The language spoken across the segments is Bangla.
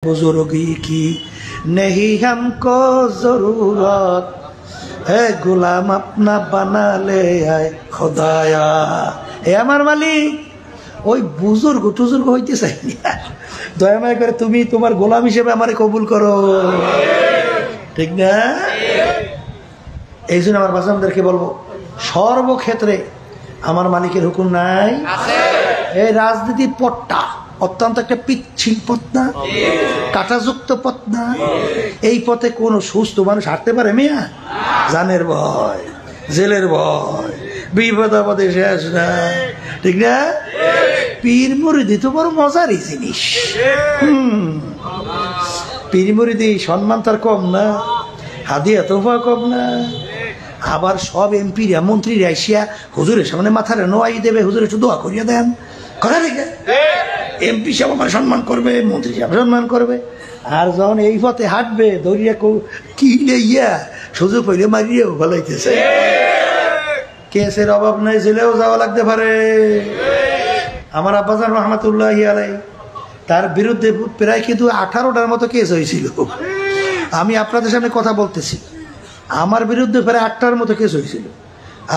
बुजुर्गी की नहीं हमको जरूरत है गुलाम अपना बना ले आए खुदाया হে আমার মালিক ওই বুজুর্গ টুজুর্গ হইতে চাই না দয়াময় করে তুমি তোমার গোলাম হিসেবে আমারে কবুল করো ঠিক না এই জন্য আমার বাচ্চাদেরকে বলবো সর্বক্ষেত্রে আমার মালিকের হুকুম নাই আছে এই রাজনীতি পথটা অত্যন্ত একটা পিচ্ছিল পথ না কাটাযুক্ত পথ না এই পথে কোন সুস্থ মানুষ হাঁটতে পারে মিয়া জানের ভয় জেলের ভয় বিপদ আপদে শেষ না ঠিক না পীর মুরিদি তো বড় মজারই জিনিস পীর মুরিদি সম্মান তার কম না হাদিয়া তোফা কম না আবার সব এমপিরা মন্ত্রীরা আইসিয়া হুজুরের সামনে মাথারে নোয়াই দেবে হুজুর একটু দোয়া করিয়া দেন কথা দেখে এমপি সাহেব আমার সম্মান করবে মন্ত্রী সাহেব সম্মান করবে আর যখন এই পথে হাঁটবে দরিয়া কিনে ইয়া সুযোগ হইলে মারিয়েও ভালাইতেছে কেসের অভাব নাই জেলেও যাওয়া লাগতে পারে আমার আব্বাজান রহমাতুল্লাহ আলাই তার বিরুদ্ধে প্রায় কিন্তু 18টার মতো কেস হয়েছিল আমি আপনাদের সামনে কথা বলতেছি আমার বিরুদ্ধে প্রায় 8টার মতো কেস হয়েছিল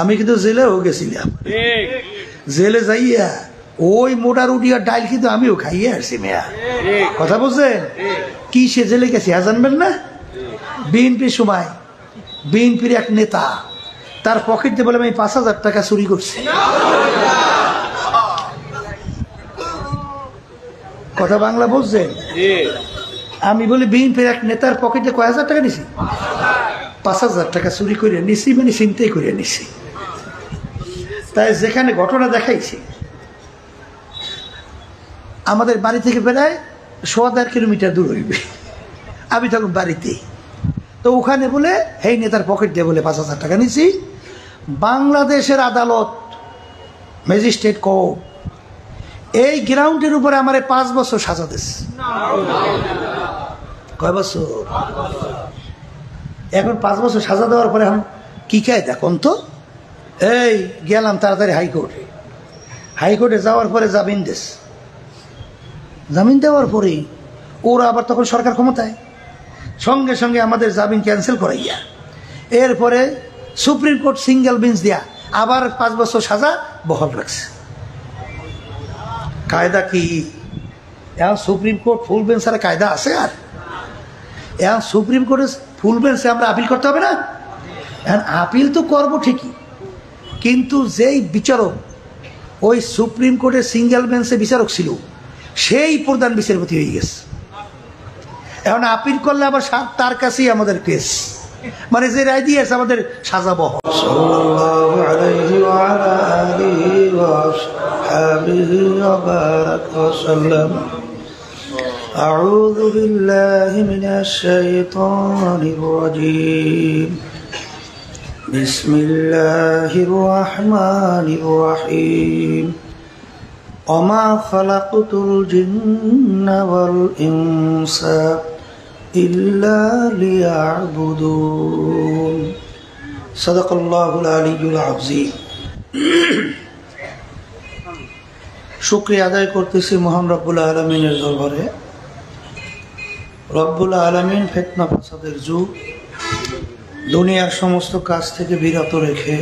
আমি কিন্তু জেলেও গেছিলাম জেলে যাইয়া ওই মোটা রুটি আর ডাইল কিন্তু আমিও খাইয়ে আসছি মেয়া কথা বলছেন কি সে জেলে গেছি জানবেন না বিএনপির সময় বিএনপির এক নেতা তার পকেট দিয়ে বলে আমি 5,000 টাকা চুরি করছি কথা বাংলা বলছেন আমি বলি বিএনপির এক নেতার পকেটে কয় হাজার টাকা নিছি 5,000 টাকা চুরি করে নিছি মানে চিন্তাই করে নিছি তাই যেখানে ঘটনা দেখাইছি আমাদের বাড়ি থেকে প্রায় 1.5 কিলোমিটার দূর হইবে আমি তখন বাড়িতে তো ওখানে বলে এই নেতার পকেট দিয়ে বলে 5,000 টাকা নিছি বাংলাদেশের আদালত ম্যাজিস্ট্রেট কোর্ট এই গ্রাউন্ডের উপরে আমার 5 বছর সাজা দিচ্ছে কয় বছর এখন 5 বছর সাজা দেওয়ার পরে এখন কি খায় দেখুন তো এই গেলাম তাড়াতাড়ি হাইকোর্টে যাওয়ার পরে জামিন দেওয়ার পরে ওরা আবার তখন সরকার ক্ষমতায় সঙ্গে সঙ্গে আমাদের জামিন ক্যান্সেল করাইয়া এরপরে সুপ্রিম কোর্ট সিঙ্গেল বেঞ্চ দিয়া আবার 5 বছর সাজা বহাল রাখছে কায়দা কি এখন সুপ্রিম কোর্ট ফুল বেঞ্চ আর কায়দা আছে আর এখন সুপ্রিম কোর্টের ফুল বেঞ্চে আমরা আপিল করতে হবে না এখন আপিল তো করবো ঠিকই কিন্তু যেই বিচারক ওই সুপ্রিম কোর্টের সিঙ্গেল বেঞ্চে বিচারক ছিল সেই প্রধান বিচারপতি হয়ে গেছে এখন আপিল করলে আবার তার কাছেই আমাদের কেস মানে যে রায় দিয়েছে আমাদের সাজা বহ সাল্লাল্লাহু আলাইহি ওয়া আলিহি ওয়া আসহাবিহি ওয়া বারাকা ওয়া সাল্লাম আউযু বিল্লাহি মিনাশ শাইতানির রাজীম বিসমিল্লাহির রহমানির রহিম وما خلقت الجن والإنس إلا ليعبدون صدق الله العلي العظيم শুকরিয়া আদায় করতেছি মহান রব্বুল আলামিনের দরবারে রব্বুল আলামিন ফিতনা ফাসাদের যুগ দুনিয়ার সমস্ত কাজ থেকে বিরত রেখে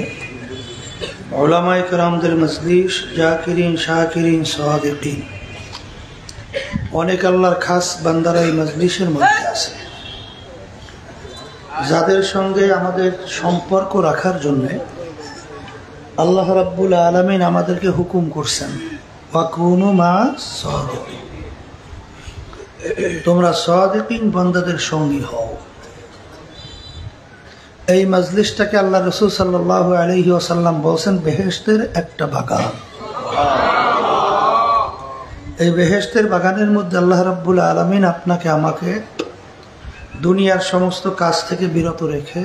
উলামায়ে কেরামদের মজলিস জাকিরিন শাকিরিন সাদিকিন অনেক আল্লাহর খাস বান্দারা এই মজলিসের মধ্যে আছে যাদের সঙ্গে আমাদের সম্পর্ক রাখার জন্য আল্লাহ রাব্বুল আলামিন আমাদেরকে হুকুম করছেন ওয়াকুনু মা সাদিকিন তোমরা সাদিকিন বান্দাদের সঙ্গী হও এই মজলিসটাকে আল্লাহ রাসূল সাল্লাল্লাহু আলাইহি ওয়াসাল্লাম বলেন বেহেশতের একটা বাগান এই বেহেশতের বাগানের মধ্যে আল্লাহ রাব্বুল আলামিন আপনাকে আমাকে দুনিয়ার সমস্ত কাজ থেকে বিরত রেখে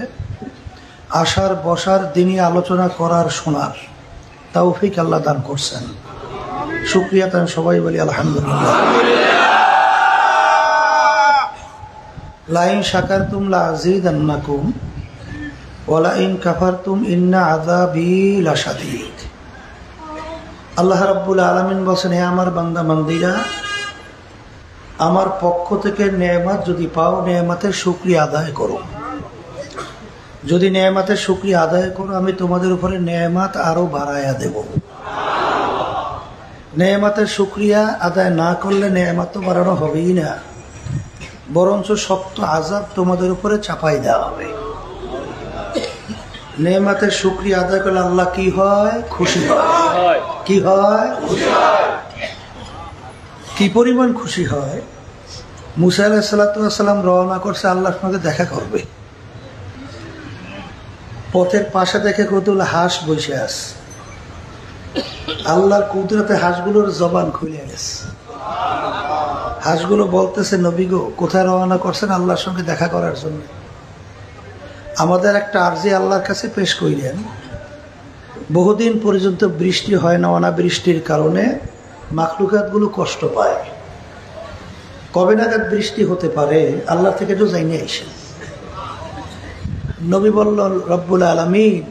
আসার বসার দিনই আলোচনা করার শোনার তৌফিক আল্লাহ দান করছেন শুকরিয়া তাই সবাই বলি আলহামদুলিল্লাহ লাইন শাকারতুম লাযীদান্নাকুম ওয়ালা ইন কাফারতুম ইন্না আযাবি লাশাদীদ আল্লাহ রাব্বুল আলামিন বলেন হে আমার বান্দা বান্দীরা আমার পক্ষ থেকে নেয়ামত যদি পাও, নেয়ামতের শুকরিয়া আদায় করো। যদি নেয়ামতের শুকরিয়া আদায় করো, আমি তোমাদের উপরে নেয়ামত আরো বাড়ায়া দেব। নেয়ামতের শুকরিয়া আদায় না করলে নেয়ামত তো বাড়ানো হবেই না, বরঞ্চ শক্ত আযাব তোমাদের উপরে চাপাই দেওয়া হবে। নেয়ামতের শুকরিয়া আদায় করলে আল্লাহ কি হয়? খুশি হয়। কি হয়? কি পরিমাণ খুশি হয়? মুসা আলাইহিস সালাম রওনা করছে আল্লাহর সঙ্গে দেখা করবে। পথের পাশে দেখে কতগুলো হাঁস বসে আছে। আল্লাহর কুদরতে হাঁসগুলোর জবান খুলে গেছে। হাঁসগুলো বলতেছে, নবী গো, কোথায় রওনা করছেন? আল্লাহর সঙ্গে দেখা করার জন্য। আমাদের একটা আরজি আল্লাহর কাছে পেশ করিলেন। বহুদিন পর্যন্ত বৃষ্টি হয় না, অনাবৃষ্টির কারণে মাখলুকাতগুলো কষ্ট পায়। কবে নাগাদ বৃষ্টি হতে পারে? আল্লাহ থেকে তো জানিয়ে আসেন। নবী বলল, রব্বুল আলামিন,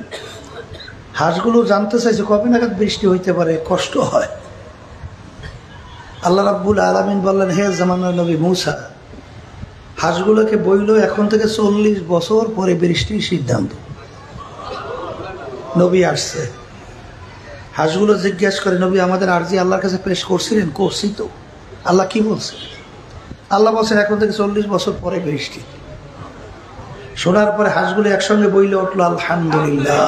হাঁসগুলো জানতে চাইছে কবে নাগাদ বৃষ্টি হইতে পারে, কষ্ট হয়। আল্লাহ রাব্বুল আলামিন বললেন, হে জামানার নবী মুসা, হাঁসগুলোকে বইল এখন থেকে 40 বছর পরে বৃষ্টির সিদ্ধান্ত। নবী আসছে, হাঁসগুলো জিজ্ঞাসা করে, নবী আমাদের আরজি আল্লাহর কাছে পেশ করছিলেন? করছি তো। আল্লাহ কি বলছে? আল্লাহ বলছেন এখন থেকে 40 বছর পরে বৃষ্টি। শোনার পরে হাঁসগুলো একসঙ্গে বইলে উঠলো, আলহামদুলিল্লাহ।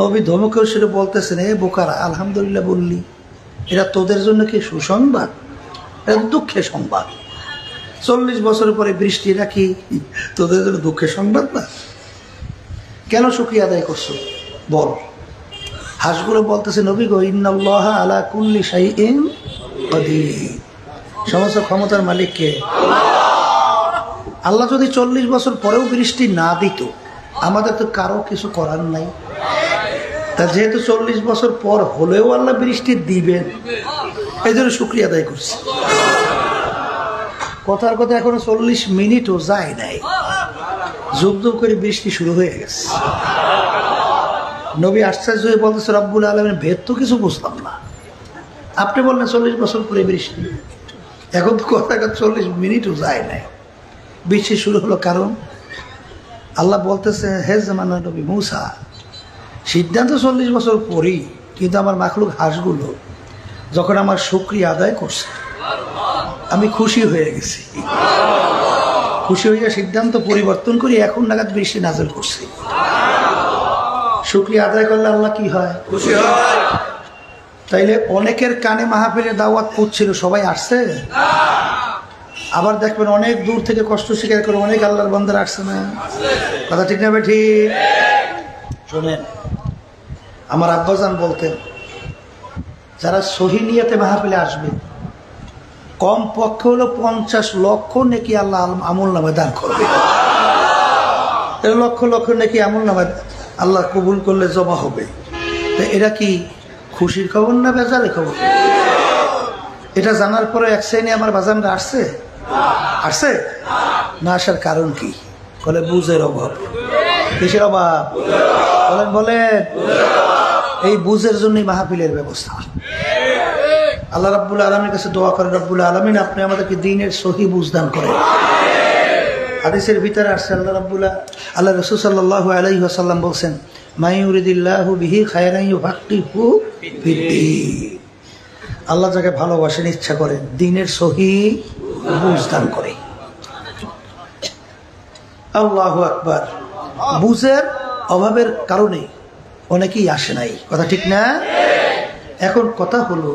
নবী ধমকেও সেটা বলতেছেন, এ বোকারা, আলহামদুলিল্লাহ বললি, এটা তোদের জন্য কি সুসংবাদ? এটা দুঃখের সংবাদ। 40 বছরের পরে বৃষ্টি, এটা কি তোদের জন্য দুঃখের সংবাদ না? কেন শুকরিয়া আদায় করছো বল? হাঁসগুলো বলতেছে, নবী গো, ইন্নাল্লাহ আলা কুল্লি শাইইন কাদির, সমস্ত ক্ষমতার মালিক কে? আল্লাহ যদি 40 বছর পরেও বৃষ্টি না দিত, আমাদের তো কারো কিছু করার নাই। তা যেহেতু 40 বছর পর হলেও আল্লাহ বৃষ্টি দিবেন, এই জন্য শুকরিয়া আদায় করছি। কথার কথা এখনো 40 মিনিটও যায় নাই, যুগ যুগ করে বৃষ্টি শুরু হয়ে গেছে। নবী আশ্চর্য হয়ে বলতেছে, রব্বুল আলামিন, ভেদ তো কিছু বুঝলাম না। আপনি বললেন 40 বছর পরে বৃষ্টি, এখন তো কথা 40 মিনিটও যায় নাই, বৃষ্টি শুরু হলো। কারণ আল্লাহ বলতেছে, হে জামানার নবী মুসা, সিদ্ধান্ত 40 বছর পরই, কিন্তু আমার মাখলুক হাঁসগুলো যখন আমার শুকরিয়া আদায় করছে, আমি খুশি হয়ে গেছি। খুশি হয়ে সিদ্ধান্ত পরিবর্তন করি, এখন নাগাদ বৃষ্টি নাযিল করছি। শুকরিয়া আদায় করলে আল্লাহ কি হয়? খুশি হয়। তাইলে অনেকের কানে মাহফিলের দাওয়াত পৌঁছছিল, সবাই আসছে? আবার দেখবেন অনেক দূর থেকে কষ্ট স্বীকার করে অনেক আল্লাহর বান্দারা আসছে না? কথা ঠিক না বেঠি? শোনেন, আমার আব্বাজান বলতেন, যারা সহি নিয়তে মাহফিলে আসবে, কম পক্ষে হলো 50 লক্ষ নেকি আল্লাহ আমল নামে দান করবে। লক্ষ লক্ষ নেকি আমল নামে আল্লাহ কবুল করলে জমা হবে। তো এটা কি খুশির খবর না বেজারের খবর? এটা জানার পরে এক শ্রেণী আমার বাজানরা আসছে? আসছে না? আসার কারণ কি? বলে বুঝের অভাব। কিসের অভাব? বলেন বলেন। এই বুঝের জন্যই মাহফিলের ব্যবস্থা। আল্লাহ রাব্বুল আলামিনের কাছে দোয়া করে, রব্বুল আলামিন, আপনি আমাদেরকে দ্বীনের সহি বুঝ দান করেন। হাদিসের ভিতরে আসছে, আল্লাহ রাসূল সাল্লাল্লাহু আলাইহি ওয়াসাল্লাম বলছেন, মা ইউরিদিল্লাহু বিহি খায়রান ইউফাক্কিহু ফিদ্দীন। আল্লাহ যাকে ভালোবাসেন, ইচ্ছা করেন, দ্বীনের সহি বুঝ দান করে। আল্লাহু আকবার। বুঝের অভাবের কারণে অনেকেই আসে নাই, কথা ঠিক না? এখন কথা হলো,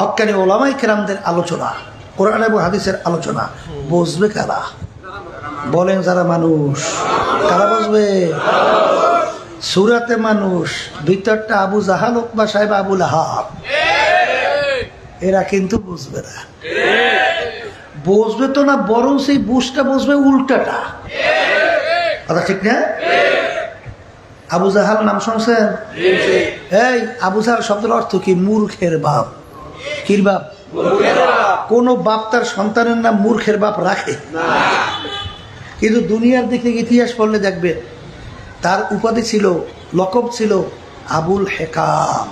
হক্কানি ওলামায়ে কেরামদের আলোচনা, কোরআন এবং হাদিসের আলোচনা বুঝবে কারা? বলেন যারা মানুষ। কারা বুঝবে? সূরাতে মানুষ, ভিতরটা আবু জাহাল, উতবা সাহেব, আবু লাহাব, এরা কিন্তু বুঝবে না। বুঝবে তো না, বরং সেই বুঝটা বুঝবে উল্টাটা, কথা ঠিক না? আবু জাহাল নাম শুনছেন? এই আবু জাহাল শব্দের অর্থ কি? মূর্খের বাপ। কির বাপ? কোন বাপ তার সন্তানের নাম মূর্খের বাপ রাখে? কিন্তু দুনিয়ার দিকে ইতিহাস পড়লে দেখবে তার উপাধি ছিল, লকব ছিল আবুল হেকাম,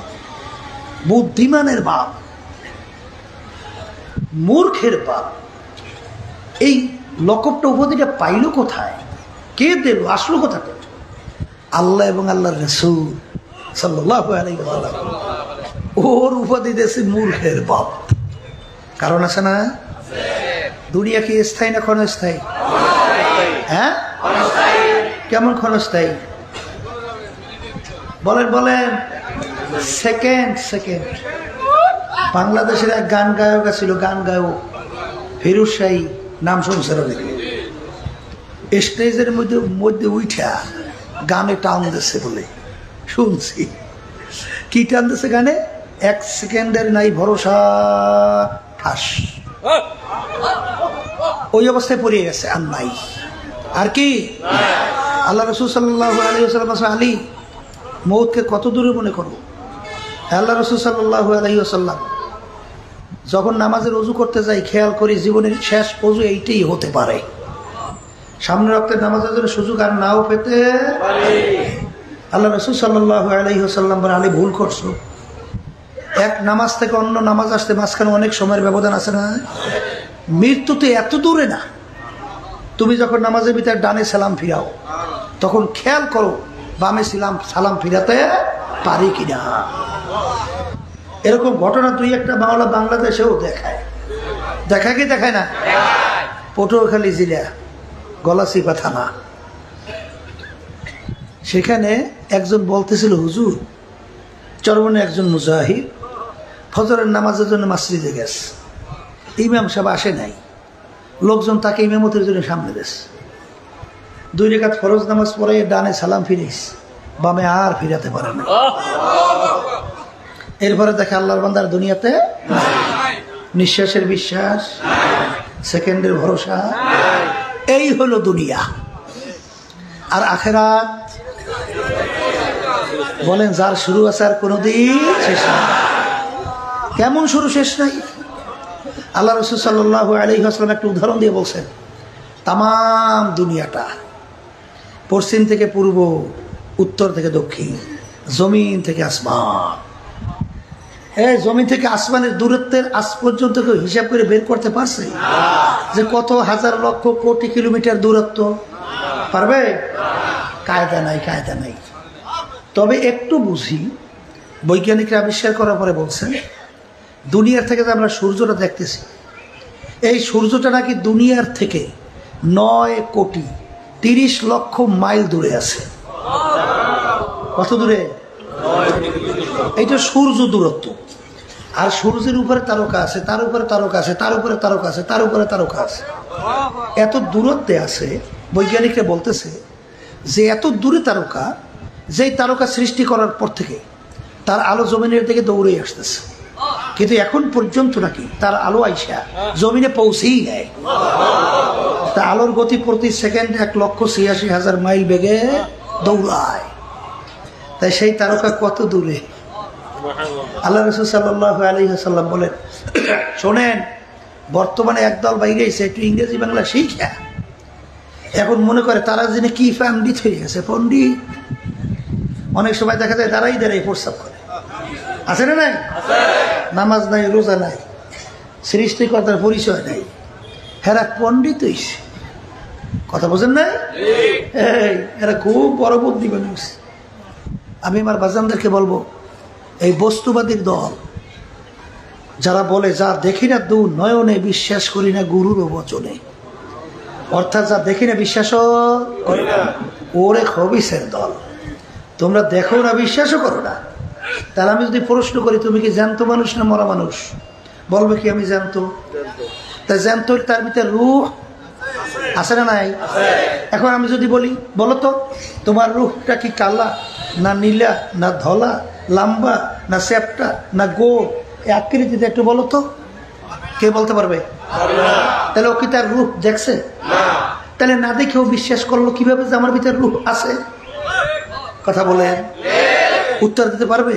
বুদ্ধিমানের বাপ। মূর্খের বাপ। এই লকবটা উপাধিটা পাইল কোথায়? কে দিল? আসলো কোথা থেকে? আল্লাহ এবং আল্লাহর রাসূল সাল্লাল্লাহু আলাইহি ওয়াসাল্লাম ওর উপাধি দিয়েছে মূর্খের বাপ। কারণ আছে না? দুনিয়া কি স্থায়ী না ক্ষণস্থায়ী? হ্যাঁ, কেমন ক্ষণস্থায়ী? বলেন বলেন। Second second. বাংলাদেশের এক গান গায়ক ছিল, গান গায়ক ফিরোজ শাহী, নাম শুনছেন? স্টেজের মধ্যে মধ্যে উঠা গানে টান দিচ্ছে বলে শুনছি। কি টান দিচ্ছে গানে? 1 সেকেন্ডের নাই ভরসা, ঠাস। ওই অবস্থায় পড়ে গেছে, আর নাই। আর কি? আল্লাহ রাসূল সাল্লাল্লাহু আলাইহি ওয়াসাল্লাম আলী মৌতকে কত দূরে মনে করো? আল্লাহ রাসূল সাল্লাল্লাহু আলাইহি ওয়াসাল্লাম যখন নামাজের ওযু করতে যাই, খেয়াল করি জীবনের শেষ ওযু এইটাই হতে পারে। সামনের রক্তের নামাজের জন্য সুযোগ আর নাও পেতে পারে। আল্লাহ রাসূল সাল্লাল্লাহু আলাইহি ওয়াসাল্লাম বলেন, আলী ভুল করছো। এক নামাজ থেকে অন্য নামাজ আসতে মাঝখানে অনেক সময়ের ব্যবধান আছে না? মৃত্যু তো এত দূরে না। তুমি যখন নামাজের ভিতরে ডানে সালাম ফিরাও, তখন খেয়াল করো বামে সালাম ফিরাতে পারি কিনা। এরকম ঘটনা দুই একটা মাওলা বাংলাদেশেও দেখায়। দেখায় কি দেখায় না? পটুয়াখালী জেলা গলাচিপা থানা, সেখানে একজন বলতেছিল, হুজুর চরমনে একজন মুজাহিদ ফজরের নামাজের জন্য মসজিদে গেছে, ইমাম সাহেব আসে নাই, লোকজন তাকে ইমামতের জন্য সামনে গেছে। 2 রাকাত ফরজ নামাজ পড়ে ডানে সালাম ফিরিস, বামে আর ফিরাতে পারে না। এরপরে দেখে আল্লাহর বান্দার দুনিয়াতে নিঃশ্বাসের বিশ্বাস, সেকেন্ডের ভরসা, এই হলো দুনিয়া। আর আখেরাত বলেন যার শুরু আছে আর কোনোদিন শেষ নাই। কেমন শুরু শেষ নাই? আল্লাহ রাসূল সাল্লাল্লাহু আলাইহি ওয়াসাল্লাম একটা উদাহরণ দিয়ে বলছেন, তামাম দুনিয়াটা পশ্চিম থেকে পূর্ব, উত্তর থেকে দক্ষিণ, জমিন থেকে আসমান, এই জমিন থেকে আসমানের দূরত্বের আজ পর্যন্ত কেউ হিসাব করে বের করতে পারছে যে কত হাজার লক্ষ কোটি কিলোমিটার দূরত্ব? পারবে? কায়দা নাই, কায়দা নাই। তবে একটু বুঝি, বৈজ্ঞানিকরা আবিষ্কার করার পরে বলছেন, দুনিয়ার থেকে যে আমরা সূর্যটা দেখতেছি, এই সূর্যটা নাকি দুনিয়ার থেকে 9 কোটি 30 লক্ষ মাইল দূরে আছে। কত দূরে? এইটা সূর্য দূরত্ব। আর সূর্যের উপরে তারকা আছে, তার উপরে তারকা আছে, তার উপরে তারকা আছে, তার উপরে তারকা আছে। এত দূরত্বে আছে, বৈজ্ঞানিকরা বলতেছে যে এত দূরে তারকা, যেই তারকা সৃষ্টি করার পর থেকে তার আলো জমিনের দিকে দৌড়ে আসতেছে, কিন্তু এখন পর্যন্ত নাকি তার আলো আইসা জমিনে পৌঁছেই নেয়। তা আলোর গতি প্রতি সেকেন্ড 1,86,000 মাইল বেগে দৌড়ায়। তাই সেই তারকা কত দূরে? আল্লাহ রাসূল সাল্লাল্লাহু আলাইহি ওয়াসাল্লাম বলেন, শোনেন, বর্তমানে একদল বাইরে এসে একটু ইংরেজি বাংলা শিখা এখন মনে করে তারা জেনে কি পণ্ডিত হয়ে গেছে। পণ্ডিত অনেক সময় দেখা যায় দাঁড়াই দাঁড়াই প্রস্তাব করে, আছে না? নাই, নামাজ নাই, রোজা নাই, সৃষ্টিকর্তার পরিচয় নাই, হেরা পণ্ডিত হইছে। কথা বোঝেন না? এরা খুব বড় বুদ্ধি মানুষ। আমি আমার বাজানদেরকে বলবো, এই বস্তুবাদীর দল যারা বলে যা দেখি না দু নয়নে, বিশ্বাস করি না গুরুর বচনে, অর্থাৎ যা দেখি না বিশ্বাসও করে না, ওরে খবিসের দল। তোমরা দেখো না, বিশ্বাসও করো না। তাহলে আমি যদি প্রশ্ন করি, তুমি কি জ্যান্ত মানুষ না মরা মানুষ? বলবে কি আমি জ্যান্ত। তা জ্যান্ত তার ভিতরে রূহ আছে না নাই? এখন আমি যদি বলি, বলো তো তোমার রূহটা কি কালা না নীলা না ধলা, লম্বা না চ্যাপ্টা না গোল, এই আকৃতিতে একটু বলো তো, কে বলতে পারবে? তাহলে ও কি তার রূহ দেখছে? তাহলে না দেখেও বিশ্বাস করলো কিভাবে যে আমার ভিতরে রূহ আছে? কথা বলেন, উত্তর দিতে পারবে?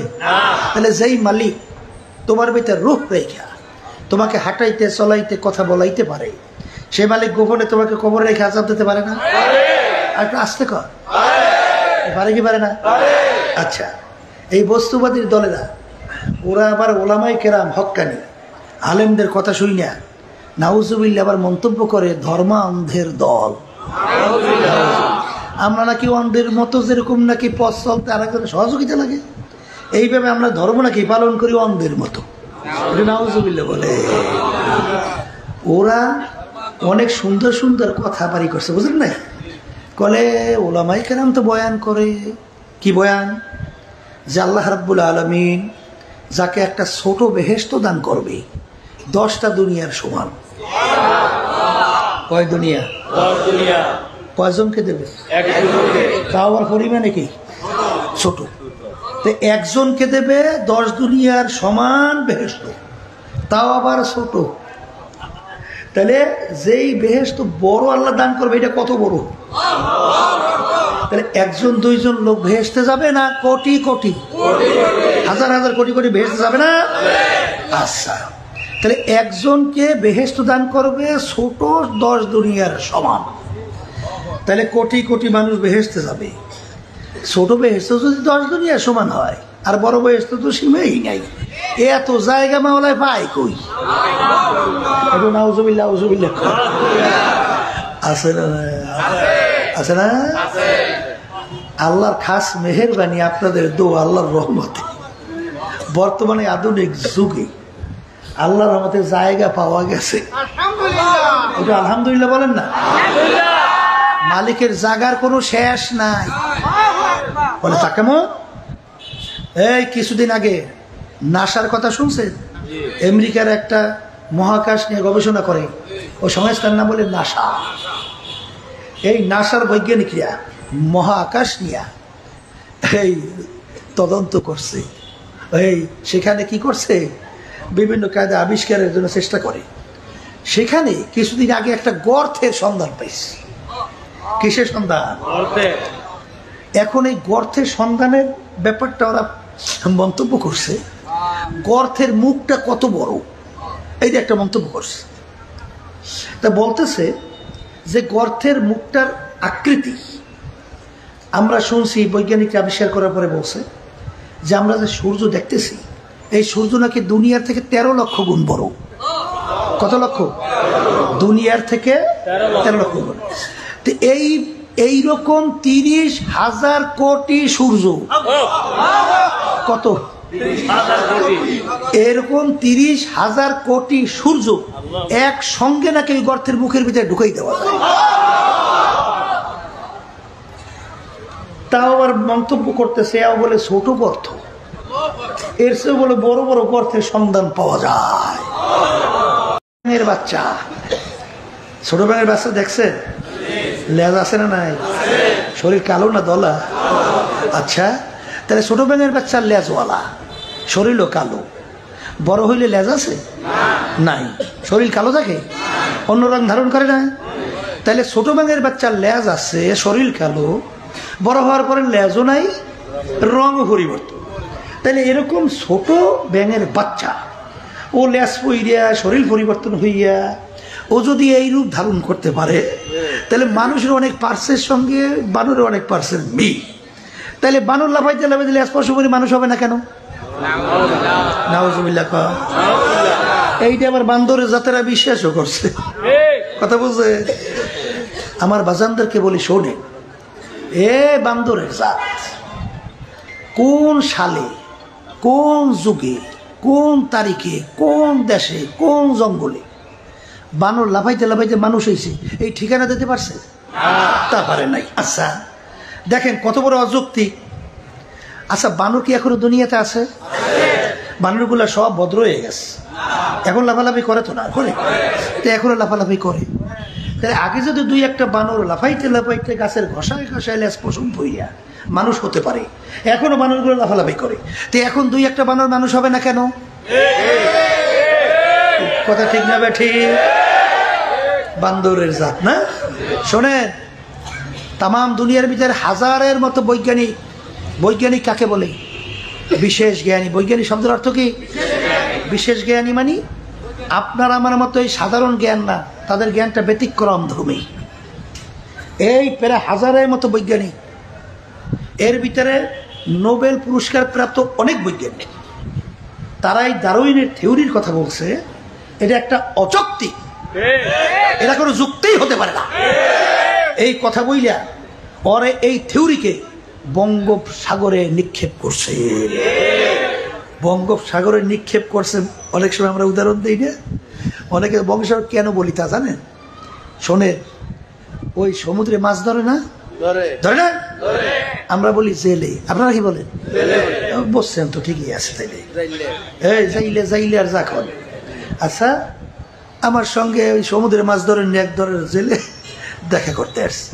তাহলে যেই মালিক তোমার ভিতরে রূহ রেখা তোমাকে হাঁটাইতে, চলাইতে, কথা বলাইতে পারে, সে মালিক গোপনে তোমাকে কবরে রেখে আযাব দিতে পারে না? আর একটু আসতে কর, পারে কি পারে না? আচ্ছা, এই বস্তুবাদীর দলেরা, ওরা আবার ওলামায়ে কেরাম হক্কানি আলেমদের কথা শুই না, নাউজুবিল্লাহ আবার মন্তব্য করে ধর্মান্ধের দল। আমরা নাকি অন্ধের মতো যেরকম নাকি পথ চলতে আর একজনের সহযোগিতা লাগে, এইভাবে আমরা ধর্ম নাকি পালন করি অন্ধের মতো, এটা নাউজুবিল্লাহ বলে। ওরা অনেক সুন্দর সুন্দর কথা বাড়ি করছে, বুঝলেন না? কলে ওলামাই কেরাম তো বয়ান করে, কি বয়ান? যে আল্লাহ রাব্বুল আলামিন যাকে একটা ছোট বেহেশত দান করবে 10টা দুনিয়ার সমান। কয় দুনিয়া? কয়জনকে দেবে? তাও আবার পরিমাণে কি ছোট, তো একজনকে দেবে 10 দুনিয়ার সমান বেহেশত, তাও আবার ছোট। তাহলে যেই বেহেশত বড় আল্লাহ দান করবে, এটা কত বড়? তাহলে 1-2জন লোক ভেস্তে যাবে না কোটি কোটি, হাজার হাজার কোটি কোটি ভেস্তে যাবে না? আচ্ছা, তাহলে একজনকে বেহেশত দান করবে ছোট 10 দুনিয়ার সমান, তাহলে কোটি কোটি মানুষ বেহেশতে যাবে। ছোট বেহেশত যদি 10 দুনিয়ার সমান হয়, আর বড় বেহেশত তো সীমাই নাই, এত জায়গা মাওলায় পায় কই? একটু নাউজুবিল্লাহ নাউজুবিল্লাহ আছে না? আছে না? আল্লাহর খাস মেহেরবানি, আপনাদের দোয়া, আল্লাহর রহমতে বর্তমানে আধুনিক যুগে আল্লাহর রহমতে জায়গা পাওয়া গেছে। ওটা আলহামদুলিল্লাহ বলেন না? মালিকের জায়গার কোনো শেষ নাই বলে। তা কেমন? এই কিছুদিন আগে নাসার কথা শুনছেন? আমেরিকার একটা মহাকাশ নিয়ে গবেষণা করে, ও সংস্থার নাম বলে নাসা। এই নাসার বৈজ্ঞানিকরা মহাকাশ নিয়ে এই তদন্ত করছে, এই সেখানে কি করছে, বিভিন্ন কায়দা আবিষ্কারের জন্য চেষ্টা করে। সেখানে কিছুদিন আগে একটা গর্তের সন্ধান পাইছে। কিসের সন্ধান? এখন এই গর্তের সন্ধানের ব্যাপারটা ওরা মন্তব্য করছে, গর্তের মুখটা কত বড়, এই যে একটা মন্তব্য করছে। তা বলতেছে যে গর্তের মুখটার আকৃতি, আমরা শুনছি বৈজ্ঞানিকরা আবিষ্কার করার পরে বলছে যে আমরা যে সূর্য দেখতেছি, এই সূর্য নাকি দুনিয়ার থেকে 13 লক্ষ গুণ বড়। কত লক্ষ? দুনিয়ার থেকে 13 লক্ষ গুণ। তো এইরকম 30,000 কোটি সূর্য, কত? এরকম 30,000 কোটি সূর্য একসঙ্গে নাকি ওই গর্তের মুখের ভিতরে ঢুকাই দেওয়া যায়। তাও আবার মন্তব্য করতেছে, এও বলে ছোট গর্ত, এর চেয়ে বলে বড় বড় গর্তের সন্ধান পাওয়া যায়। ব্যাঙের বাচ্চা, ছোট ব্যাঙের বাচ্চা দেখছেন? লেজ আছে না নাই? শরীর কালো না দলা? আচ্ছা, তাহলে ছোট ব্যাঙের বাচ্চার লেজওয়ালা, শরীরও কালো, বড় হইলে লেজ আছে নাই, শরীর কালো থাকে, অন্য রং ধারণ করে না? তাহলে ছোট ব্যাঙের বাচ্চার লেজ আছে, শরীর কালো, বড় হওয়ার পরে লেজও নাই, রঙও পরিবর্তন। তাহলে এরকম ছোট ব্যাঙের বাচ্চা, ও লেজ পইরিয়া শরীর পরিবর্তন হইয়া ও যদি এই রূপ ধারণ করতে পারে, তাহলে মানুষের অনেক পার্সের সঙ্গে বানরের অনেক পার্সের মিল। তাহলে বানর লাফাইতে লাফাইতে লেজ স্পর্শ করে মানুষ হবে না কেন? নাউজুবিল্লাহ। এইটা আবার বান্দরের জাতেরা বিশ্বাসও করছে, কথা বুঝছে? আমার বাজানদেরকে বলি, শোনে, এ বান্দরের জাত কোন সালে, কোন যুগে, কোন তারিখে, কোন দেশে, কোন জঙ্গলে বানর লাফাইতে লাফাইতে মানুষ হয়েছে, এই ঠিকানা দিতে পারছে? তা পারে নাই। আচ্ছা দেখেন কত বড় অযৌক্তিক। আচ্ছা, বানর কি এখনো দুনিয়াতে আছে? বানরগুলা সব ভদ্র হয়ে গেছে, এখন লাফালাফি করে তো না, করে তো এখনো লাফালাফি করে। তাহলে আগে যদি 2-1টা বানর লাফাইতে লাফাইতে গাছের ঘষায় ঘষায় লেজ পশম ভইয়া মানুষ হতে পারে, এখনো বানরগুলো লাফালাফি করে, তো এখন 2-1টা বানর মানুষ হবে না কেন? কথা ঠিক না বেঠি? বান্দরের জাত না? শোনেন, তাম দুনিয়ার ভিতরে হাজারের মতো বৈজ্ঞানিক, বৈজ্ঞানিক কাকে বলে? বিশেষ জ্ঞানী। বৈজ্ঞানিক শব্দের অর্থ কি? বিশেষ জ্ঞানী মানে আপনার আমার মতো এই সাধারণ জ্ঞান না, তাদের জ্ঞানটা ব্যতিক্রম ধর্মী। এই প্রায় হাজারের মতো বৈজ্ঞানিক, এর ভিতরে নোবেল পুরস্কার প্রাপ্ত অনেক বৈজ্ঞানিক, তারাই ডারউইনের থিওরির কথা বলছে এটা একটা অযৌক্তিক, এটা কোনো যুক্তিই হতে পারে না। এই কথা বইলা ওরে এই থিওরিকে বঙ্গোপসাগরে নিক্ষেপ করছে। বঙ্গোপসাগরে নিক্ষেপ করছে। অনেক সময় আমরা উদাহরণ দিই না, অনেকে বঙ্গোপসাগর কেন বলি তা জানেন? শোনেন, ওই সমুদ্রে মাছ ধরে না, ধরে না, আমরা বলি জেলে, আপনারা কি বলেন? বলছেন তো ঠিকই আছে। তাইলে এই যাইলে যাইলে আর যখন, আচ্ছা আমার সঙ্গে ওই সমুদ্রে মাছ ধরেন এক ধরের জেলে দেখা করতে আসছে।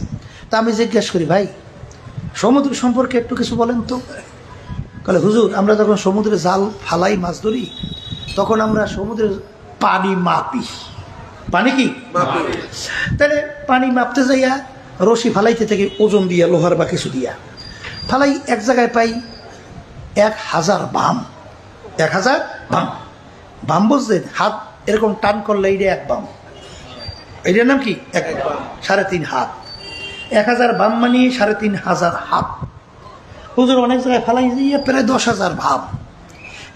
তা আমি জিজ্ঞেস করি, ভাই সমুদ্র সম্পর্কে একটু কিছু বলেন তো। বলে, হুজুর আমরা যখন সমুদ্রে জাল ফালাই মাছ ধরি তখন আমরা সমুদ্রের পানি মাপি। পানি কি তাহলে পানি মাপতে যাইয়া রশি ফালাইতে থেকে ওজন দিয়া, লোহার বা কিছু দিয়া ফালাই, এক জায়গায় পাই 1000 বাম। 1000 বাম, বাম বুঝলেন? হাত এরকম টান করলে এইটা এক বাম, এইটার নাম কি? এক বাম। 3.5 হাত। 1000 বাম মানে 3500 হাত। হুজুর অনেক জায়গায় ফালাই যাইয়া প্রায় 10,000 ভাব।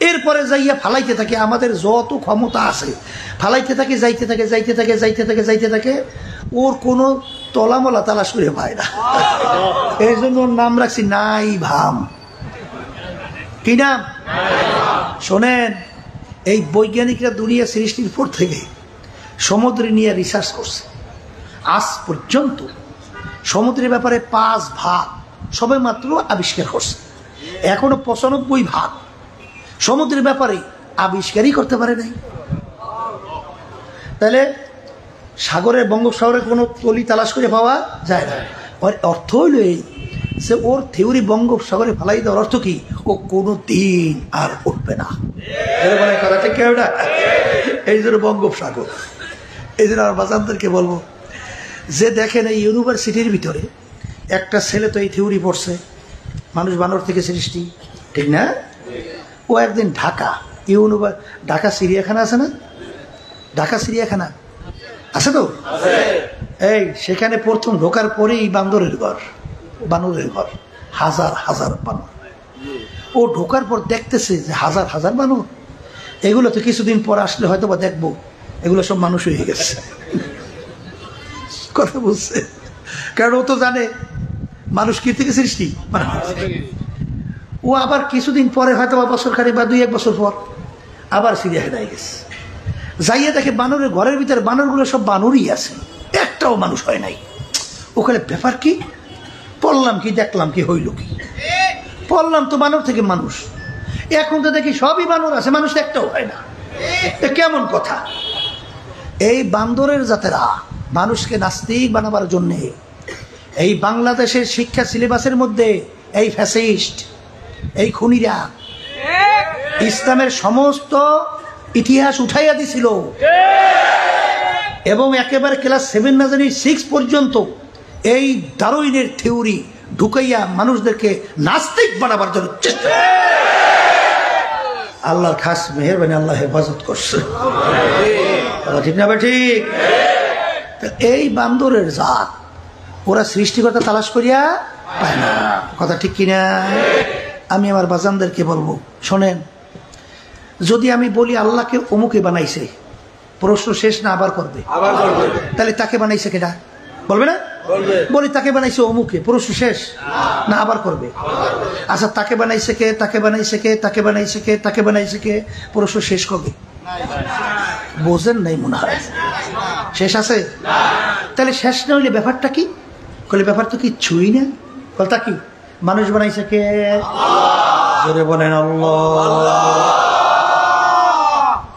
এরপরে যাইয়া ফালাইতে থাকে, আমাদের যত ক্ষমতা আছে ফালাইতে থাকে, যাইতে থাকে যাইতে থাকে যাইতে থাকে যাইতে থাকে, ওর কোনো তলামলা তালাশ করে পায় না। এই জন্য ওর নাম রাখছি নাই ভাম। কি নাম? শোনেন, এই বৈজ্ঞানিকরা দুনিয়া সৃষ্টির পর থেকে সমুদ্র নিয়ে রিসার্চ করছে। আজ পর্যন্ত সমুদ্রের ব্যাপারে 5 ভাগ সবে মাত্র আবিষ্কার করছে। এখনো 95 ভাগ সমুদ্রের ব্যাপারে আবিষ্কারই করতে পারে নাই। তাহলে সাগরের, বঙ্গোপসাগরের কোনো তলি তালাশ করে পাওয়া যায় না। ওর অর্থ হইল এই যে ওর থিওরি বঙ্গোপসাগরে ফালাই দেওয়ার অর্থ কি? ও কোনো দিন আর উঠবে না। কথা ঠিক কেউ না? এই জন্য বঙ্গোপসাগর। এই জন্য আমার বাজানদেরকে বলবো যে দেখেন, এই ইউনিভার্সিটির ভিতরে একটা ছেলে তো এই থিওরি পড়ছে, মানুষ বানর থেকে সৃষ্টি, ঠিক না? ও একদিন ঢাকা চিড়িয়াখানা আছে না? ঢাকা চিড়িয়াখানা আছে তো, এই সেখানে প্রথম ঢোকার পরেই বান্দরের ঘর, বানরের ঘর, হাজার হাজার বানর। ও ঢোকার পর দেখতেছে যে হাজার হাজার বানর, এগুলো তো কিছুদিন পর আসলে হয়তো বা দেখবো এগুলো সব মানুষ হয়ে গেছে। কথা বুঝছে? কারণ ও তো জানে মানুষ কি থেকে সৃষ্টি। ও আবার কিছুদিন পরে হয়তো বা বছর খানিক বা 2-1 বছর পর আবার চিড়িয়াখানায় গেছে, যাইয়া দেখে বানরের ঘরের ভিতরে বানরগুলো সব বানরই আছে, একটাও মানুষ হয় নাই। ওখানে ব্যাপার কি? পড়লাম কি, দেখলাম কি, হইল কি? পড়লাম তো বানর থেকে মানুষ, এখন তো দেখি সবই বানর আছে, মানুষ একটাও হয় না। কেমন কথা? এই বান্দরের জাতেরা মানুষকে নাস্তিক বানাবার জন্যে এই বাংলাদেশের শিক্ষা সিলেবাসের মধ্যে এই ফ্যাসিস্ট, এই খুনিরা ইসলামের সমস্ত ইতিহাস উঠাইয়া দিছিল এবং একেবারে ক্লাস 7 না জানি 6 পর্যন্ত এই ডারউইনের থিওরি ঢুকাইয়া মানুষদেরকে নাস্তিক বানাবার জন্য চেষ্টা। আল্লাহর খাস মেহেরবানি, আল্লাহ হেফাজত করছে। ঠিক না? ঠিক। এই বান্দরের জাত ওরা সৃষ্টিকর্তা তালাশ করিয়া পায় না। কথা ঠিক কিনা? আমি আমার বাজানদেরকে বলবো, শোনেন, যদি আমি বলি আল্লাহকে অমুকে বানাইছে, প্রশ্ন শেষ না আবার করবে? তাহলে তাকে বানাইছে কেটা? বলবে না? বলি তাকে বানাইছে অমুকে, প্রশ্ন শেষ না আবার করবে? আচ্ছা, তাকে বানাইছে কে, তাকে বানাইছে কে, তাকে বানাইছে কে, তাকে বানাইছে কে, প্রশ্ন শেষ কবে? বোঝেন নাই মনে হয়, শেষ আছে? তাহলে শেষ না হইলে ব্যাপারটা কি? বলে ব্যাপার তো কিচ্ছুই না। বলতা কি? মানুষ বানাইছে কে? জোরে বলেন আল্লাহ।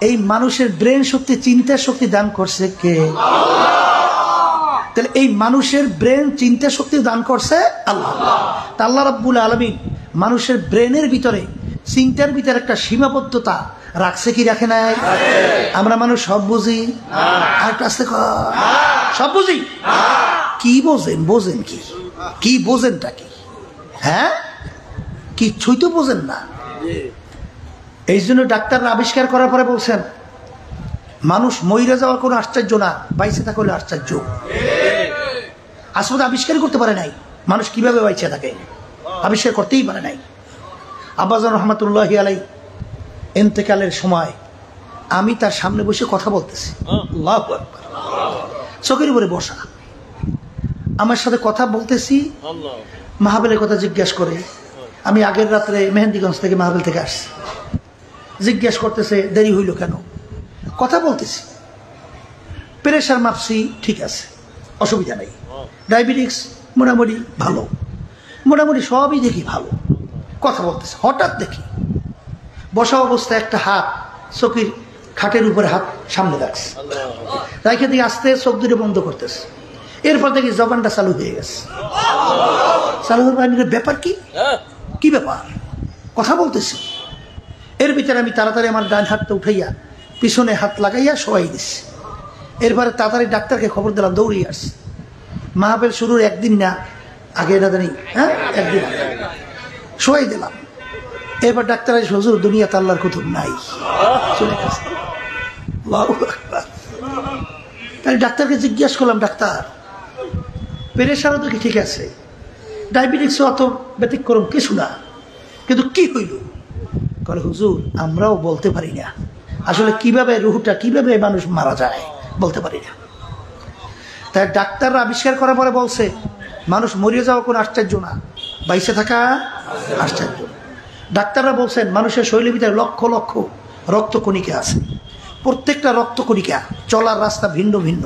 এই মানুষের ব্রেন শক্তি, চিন্তা শক্তি দান করছে কে? তাহলে এই মানুষের ব্রেন চিন্তা শক্তি দান করছে আল্লাহ। তা আল্লাহ রাব্বুল আলামিন মানুষের ব্রেনের ভিতরে, চিন্তার ভিতরে একটা সীমাবদ্ধতা রাখছে কি রাখে নাই? আমরা মানুষ সব বুঝি, আর কাছে সব বুঝি। কি বোঝেন? বোঝেন কি? কি বোঝেনটা কি? হ্যাঁ, কিচ্ছুই তো বোঝেন না। এই জন্য ডাক্তাররা আবিষ্কার করার পরে বলছেন মানুষ মইরা যাওয়া কোনো আশ্চর্য না, বাইসে থাকা হলে আশ্চর্য। আসলে আবিষ্কারই করতে পারে নাই মানুষ কিভাবে বাইচে থাকে, আবিষ্কার করতেই পারে নাই। আব্বাজান রহমাতুল্লাহি আলাইহি ইন্তেকালের সময় আমি তার সামনে বসে কথা বলতেছি, আল্লাহু আকবার, চোখের উপরে বসা, আমার সাথে কথা বলতেছি, মাহফিলের কথা জিজ্ঞেস করে। আমি আগের রাত্রে মেহেন্দিগঞ্জ থেকে মাহফিল থেকে আসছি, জিজ্ঞেস করতেছে দেরি হইল কেন, কথা বলতেছি, প্রেশার মাপছি, ঠিক আছে, অসুবিধা নেই, ডায়াবেটিক্স মোটামুটি ভালো, মোটামুটি সবই দেখি ভালো, কথা বলতেছে। হঠাৎ দেখি বসা অবস্থায় একটা হাত চোখের খাটের উপরে হাত সামনে রাখছে, রাখে দিয়ে আস্তে চোখ দুটো বন্ধ করতেছে। এরপর দেখি জবানটা চালু হয়ে গেছে। চালু হয়ে ব্যাপার কি, কি ব্যাপার, কথা বলতেছি। এর ভিতরে আমি তাড়াতাড়ি আমার ডান হাতটা উঠাইয়া পিছনে হাত লাগাইয়া শোয়াই দিচ্ছি। এরপরে তাড়াতাড়ি ডাক্তারকে খবর দিলাম, দৌড়িয়ে আসছি। মাহফিল শুরুর একদিন না আগে এটা জানি, হ্যাঁ একদিন শোয়াই দিলাম। এরপর ডাক্তার এসে, হুজুর দুনিয়াতে আল্লাহর কুতুব নাই, চলে গেছে। আল্লাহু আকবার। তাহলে ডাক্তারকে জিজ্ঞেস করলাম, ডাক্তার প্রেশারও তো ঠিক আছে, ডায়াবেটিক্সও অত ব্যতিক্রম কিছু না, কিন্তু কি হইল? বলে হুজুর আমরাও বলতে পারি না, আসলে কিভাবে রুহটা, কিভাবে মানুষ মারা যায় বলতে পারি না। তাই ডাক্তাররা আবিষ্কার করার পরে বলছে মানুষ মরিয়ে যাওয়া কোনো আশ্চর্য না, বাইসে থাকা আশ্চর্য। ডাক্তাররা বলছেন মানুষের শরীরের ভিতরে লক্ষ লক্ষ রক্তকণিকা আছে, প্রত্যেকটা রক্তকণিকা চলার রাস্তা ভিন্ন ভিন্ন।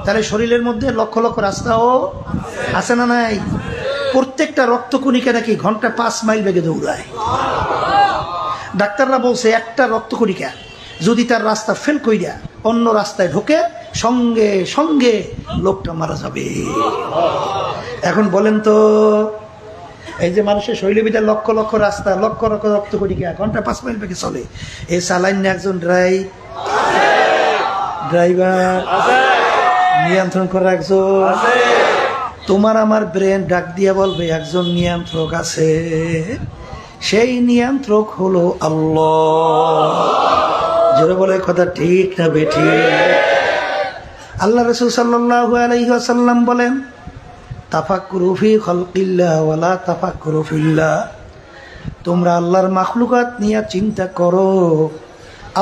তাহলে শরীরের মধ্যে লক্ষ লক্ষ রাস্তাও আছে না নাই? প্রত্যেকটা রক্তকণিকা নাকি ঘন্টা 5 মাইল বেগে দৌড়ায়। ডাক্তাররা বলছে একটা রক্তকণিকা যদি তার রাস্তা ফেল কইরা অন্য রাস্তায় ঢোকে, সঙ্গে সঙ্গে লোকটা মারা যাবে। এখন বলেন তো, এই যে মানুষের শরীরের ভিতরে লক্ষ লক্ষ রাস্তা, লক্ষ লক্ষ রক্তকণিকা ঘন্টা 5 মাইল বেগে চলে, এই চালাইন না একজন ড্রাইভার, নিয়ন্ত্রণ করা একজন। তোমার আমার ব্রেন ডাক দিয়ে বলবে একজন নিয়ন্ত্রক আছে, সেই নিয়ন্ত্রক হলো আল্লাহ। জোরে বলে কথা ঠিক না বেঠিক? আল্লাহ রাসূল সাল্লাল্লাহু আলাইহি ওয়াসাল্লাম বলেন, তাফাক্কুরু ফি খালকিল্লাহ ওয়ালা তাফাক্কুরু ফিল্লাহ। তোমরা আল্লাহর মাখলুকাত নিয়ে চিন্তা করো,